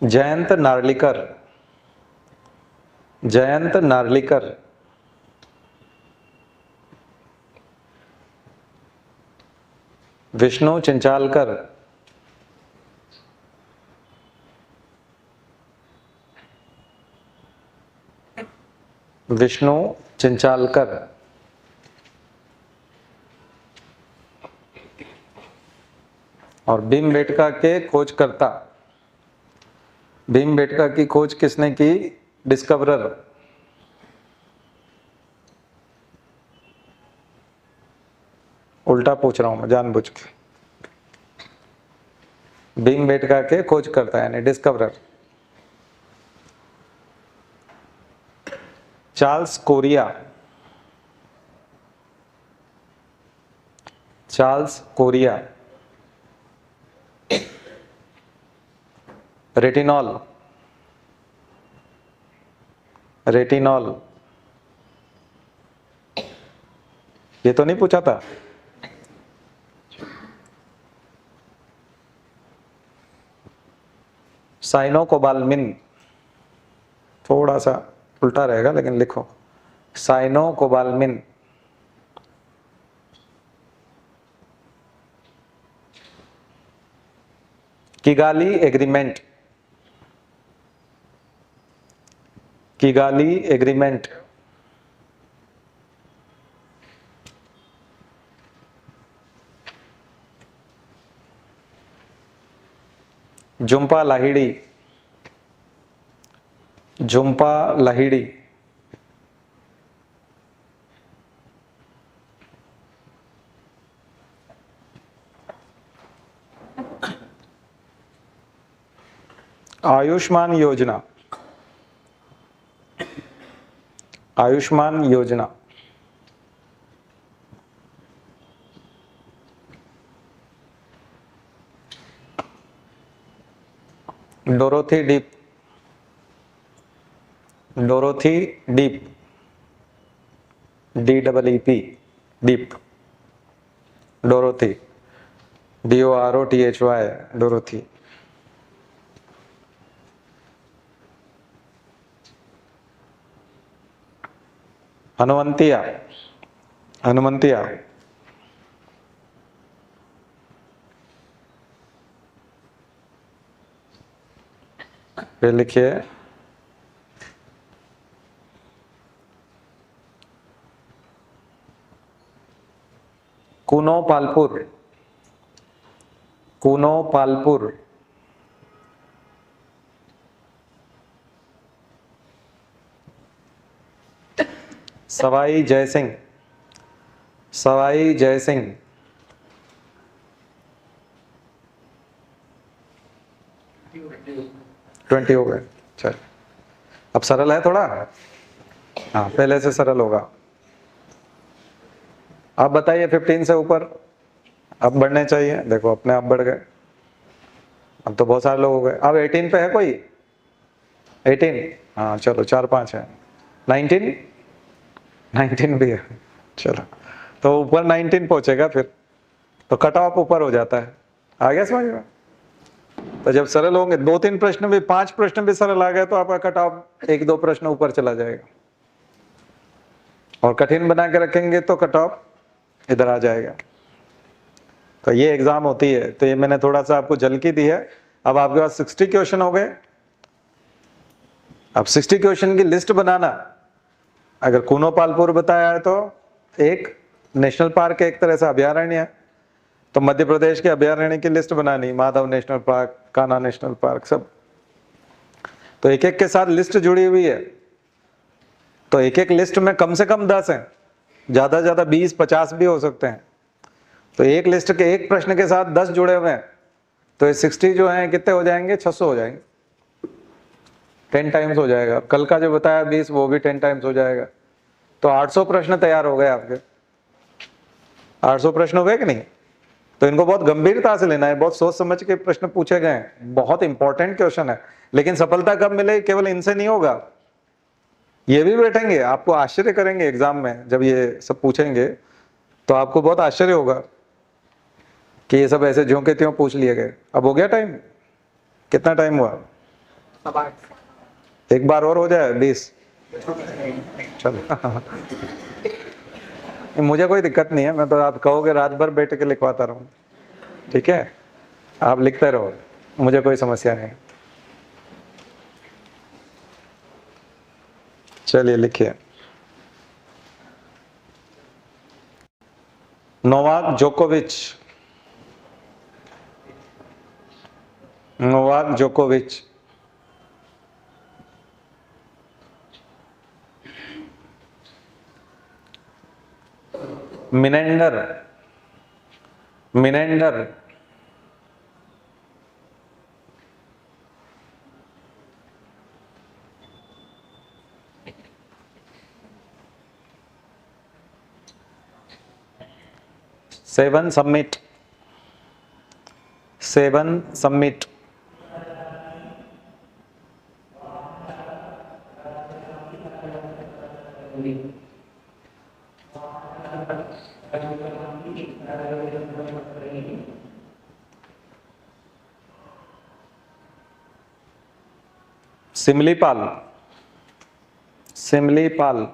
जयंत नार्लिकर, जयंत नार्लिकर। विष्णु चिंचालकर, विष्णु चिंचालकर, और भीमबेटका के खोजकर्ता। भीमबेटका की खोज किसने की? डिस्कवरर। उल्टा पूछ रहा हूं मैं जानबूझ के। भीमबेटका के खोजकर्ता यानी discoverer. Charles Korea. Charles Korea. Retinol. Retinol, ये तो नहीं पूछा था। साइनोकोबाल्मिन, थोड़ा सा उल्टा रहेगा लेकिन लिखो, cyanocobalamin. Kigali agreement. Kigali agreement. Jhumpa Lahiri. Jhumpa Lahiri. Ayushman योजना। आयुष्मान योजना। Dorothy deep. Dorothy deep, DEEP, deep. Dorothy, DOROTHY, Dorothy. Hanumanthaiah. Hanumanthaiah. फिर लिखिए कूनो पालपुर। कूनो पालपुर। सवाई जयसिंह। सवाई जयसिंह। ट्वेंटी हो गए। चल अब सरल है थोड़ा, हाँ पहले से सरल होगा। आप बताइए 15 से ऊपर अब बढ़ने चाहिए। देखो अपने आप बढ़ गए, अब तो बहुत सारे लोग हो गए। अब 18 पे है कोई? 18, हाँ चलो 4-5 है। 19, 19 भी है। चलो तो ऊपर 19 पहुंचेगा फिर तो कट ऑफ ऊपर हो जाता है। आ गया समझ में? तो जब सरल होंगे 2-3 प्रश्न भी, 5 प्रश्न भी सरल आ गए तो आपका कट ऑफ 1-2 प्रश्न ऊपर चला जाएगा, और कठिन बना के रखेंगे तो कट ऑफ इधर आ जाएगा। तो ये एग्जाम होती है। तो ये मैंने थोड़ा सा आपको झलकी दी है। अब आपके पास 60 क्वेश्चन हो गए। अब 60 क्वेश्चन की लिस्ट बनाना। अगर कूनो पालपुर बताया है तो एक नेशनल पार्क है, एक तरह से अभयारण्य है, तो मध्य प्रदेश के अभयारण्य की लिस्ट बनानी, Madhav national park, Kanha national park, सब। तो एक एक के साथ लिस्ट जुड़ी हुई है। तो एक एक लिस्ट में कम से कम 10 हैं, ज्यादा ज्यादा 20-50 भी हो सकते हैं। तो एक लिस्ट के एक प्रश्न के साथ 10 जुड़े हुए हैं, तो ये 60 जो हैं कितने हो जाएंगे? 600 हो जाएंगे। 10 टाइम्स हो जाएगा। कल का जो बताया 20, वो भी 10 टाइम्स हो जाएगा। तो 800 प्रश्न तैयार हो गए आपके। 800 प्रश्न हो गए कि नहीं? तो इनको बहुत गंभीरता से लेना है, बहुत सोच समझ के प्रश्न पूछे गए हैं, बहुत इंपॉर्टेंट क्वेश्चन है। लेकिन सफलता कब मिले? केवल इनसे नहीं होगा। ये भी बैठेंगे, आपको आश्चर्य करेंगे एग्जाम में जब ये सब पूछेंगे, तो आपको बहुत आश्चर्य होगा कि ये सब ऐसे ज्यों के त्यों पूछ लिए गए। अब हो गया टाइम? कितना टाइम हुआ? एक बार और हो जाए 20। चलो मुझे कोई दिक्कत नहीं है, मैं तो आप कहोगे रात भर बैठ के लिखवाता रहूं, ठीक है? आप लिखते रहो, मुझे कोई समस्या नहीं। चलिए लिखिए। नोवाक जोकोविच, नोवाक जोकोविच। Menander, Menander, seven submit, seven submit. Similipal, Similipal,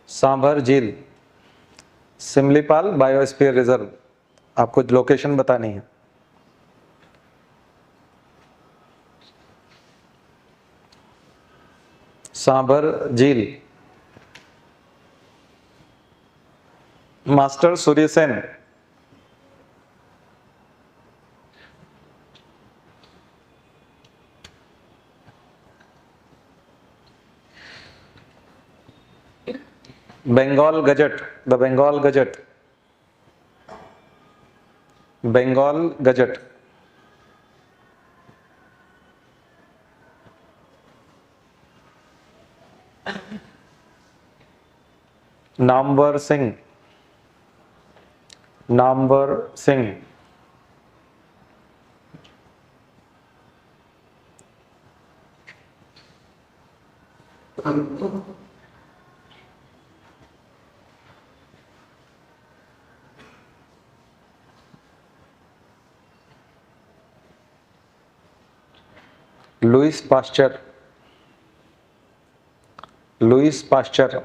sambar झील, सिमलीपाल बायोस्फीयर रिजर्व। आपको लोकेशन बतानी है। सांभर झील। Master Surya Sen, Bengal gazette, the Bengal gazette, Bengal gazette. Namvar Singh, Namvar Singh, Louis Pasteur, Louis Pasteur.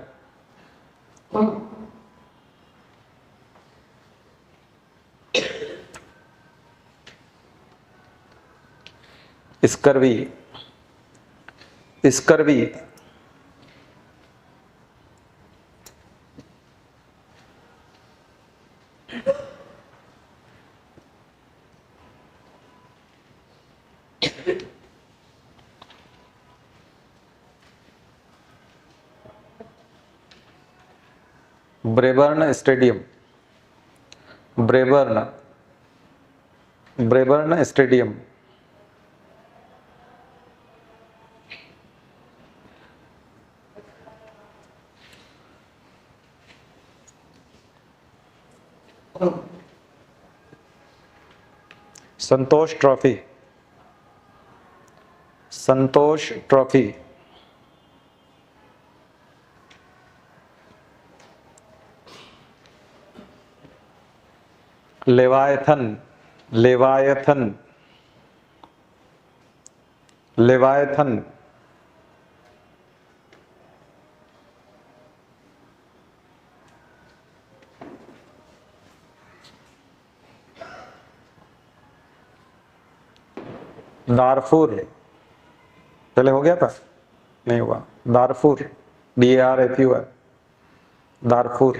Scurvy, scurvy, Brabourne stadium, Brabourne, Brabourne stadium. Santosh trophy, Santosh trophy. लेवायथन, लेवायथन, लेवायथन। Darfur, पहले हो गया था, नहीं हुआ। दारफुर, DARFU है, Darfur.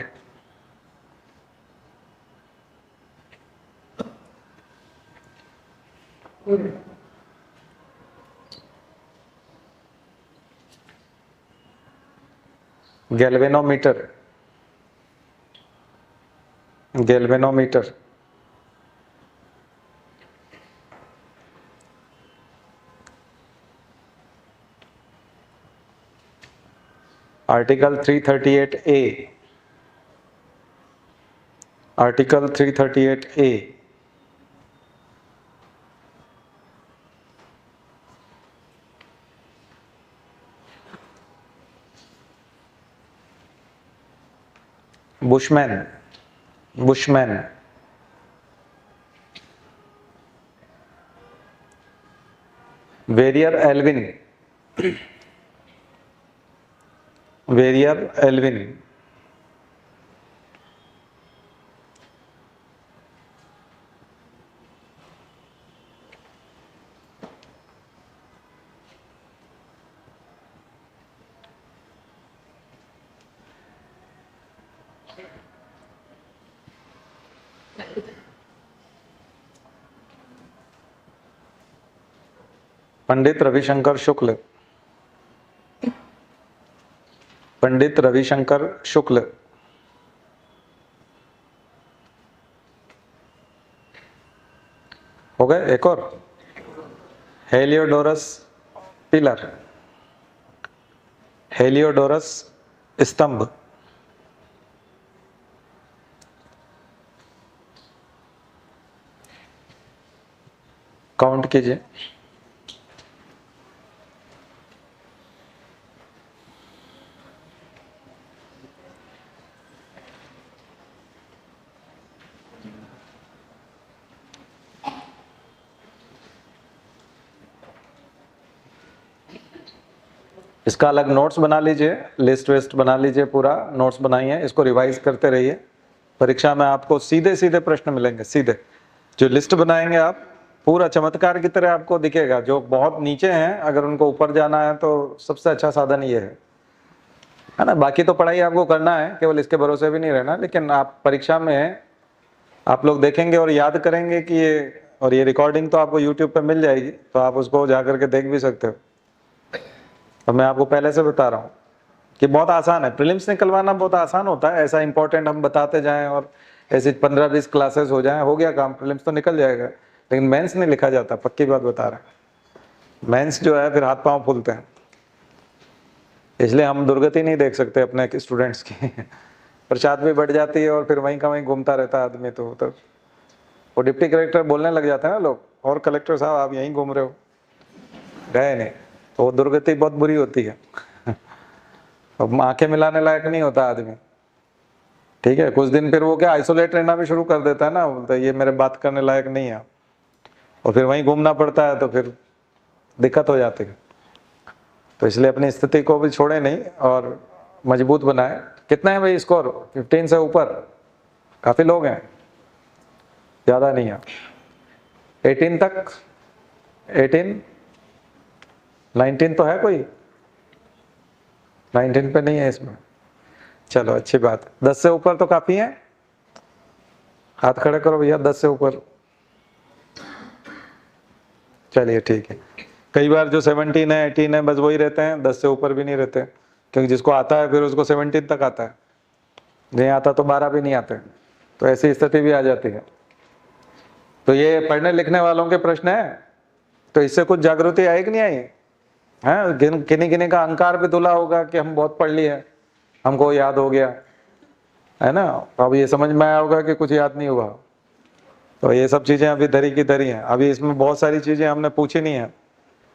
Galvanometer, galvanometer. Article 338A, article 338A। Bushman, Bushman. Verrier Elwin, Verrier Elwin. Pandit Ravishankar Shukla, Pandit Ravishankar Shukla. हो गए? एक और, हेलियोडोरस पिलर, हेलियोडोरस स्तंभ, काउंट कीजिए। इसका अलग नोट्स बना लीजिए, लिस्ट वेस्ट बना लीजिए, पूरा नोट्स बनाइए, इसको रिवाइज करते रहिए। परीक्षा में आपको सीधे सीधे प्रश्न मिलेंगे, सीधे। जो लिस्ट बनाएंगे आप, पूरा चमत्कार की तरह आपको दिखेगा। जो बहुत नीचे हैं, अगर उनको ऊपर जाना है तो सबसे अच्छा साधन ये है ना। बाकी तो पढ़ाई आपको करना है, केवल इसके भरोसे भी नहीं रहना। लेकिन आप परीक्षा में आप लोग देखेंगे और याद करेंगे कि ये, और ये रिकॉर्डिंग तो आपको यूट्यूब पे मिल जाएगी, तो आप उसको जा करके देख भी सकते हो। तो मैं आपको पहले से बता रहा हूँ कि बहुत आसान है। प्रीलिम्स निकलवाना बहुत आसान होता है, ऐसा इंपॉर्टेंट हम बताते जाएं और ऐसी 15-20 क्लासेस हो जाएं, हो गया काम, प्रीलिम्स तो निकल जाएगा। लेकिन मेंस नहीं लिखा जाता, पक्की बात बता रहे हैं। मेंस जो है फिर हाथ पांव फूलते हैं, इसलिए हम दुर्गति नहीं देख सकते अपने स्टूडेंट्स की। प्रसाद भी बढ़ जाती है और फिर वहीं का वहीं घूमता रहता है आदमी। तो वो डिप्टी कलेक्टर बोलने लग जाते हैं ना लोग, और कलेक्टर साहब आप यहीं घूम रहे हो, गए नहीं। तो वो दुर्गति बहुत बुरी होती है। अब आंखें मिलाने लायक नहीं होता आदमी, ठीक है। कुछ दिन फिर वो क्या आइसोलेट रहना भी शुरू कर देता है ना, बोलता है ये मेरे बात करने लायक नहीं है, और फिर वहीं घूमना पड़ता है, तो फिर दिक्कत हो जाती है। तो इसलिए अपनी स्थिति को भी छोड़े नहीं और मजबूत बनाए। कितना है भाई स्कोर? 15 से ऊपर, काफी लोग हैं, ज्यादा नहीं है। 18 तक, 18, 19 तो है कोई? 19 पे नहीं है इसमें, चलो अच्छी बात। 10 से ऊपर तो काफी है, हाथ खड़े करो भैया 10 से ऊपर। चलिए ठीक है। कई बार जो 17 है 18 है बस वही रहते हैं, 10 से ऊपर भी नहीं रहते, क्योंकि जिसको आता है फिर उसको 17 तक आता है, नहीं आता तो 12 भी नहीं आते। तो ऐसी स्थिति भी आ जाती है। तो ये पढ़ने लिखने वालों के प्रश्न है, तो इससे कुछ जागृति आई कि नहीं आई? है किन्हीं किन्हीं का अहंकार भी धुला होगा कि हम बहुत पढ़ लिए, हमको याद हो गया, है ना। अब ये समझ में आया होगा कि कुछ याद नहीं हुआ। तो ये सब चीजें अभी धरी की धरी हैं। अभी इसमें बहुत सारी चीजें हमने पूछी नहीं है,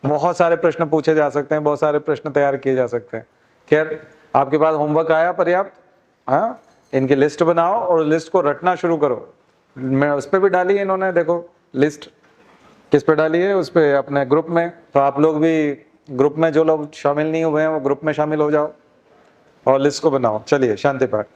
बहुत सारे प्रश्न पूछे जा सकते हैं, बहुत सारे प्रश्न तैयार किए जा सकते हैं। खैर, आपके पास होमवर्क आया पर्याप्त, हाँ। इनकी लिस्ट बनाओ और लिस्ट को रटना शुरू करो। मैं उस पर भी डाली है इन्होंने, देखो लिस्ट किस पे डाली है, उस पे अपने ग्रुप में। तो आप लोग भी ग्रुप में, जो लोग शामिल नहीं हुए हैं वो ग्रुप में शामिल हो जाओ और लिस्ट को बनाओ। चलिए, शांति पाठ।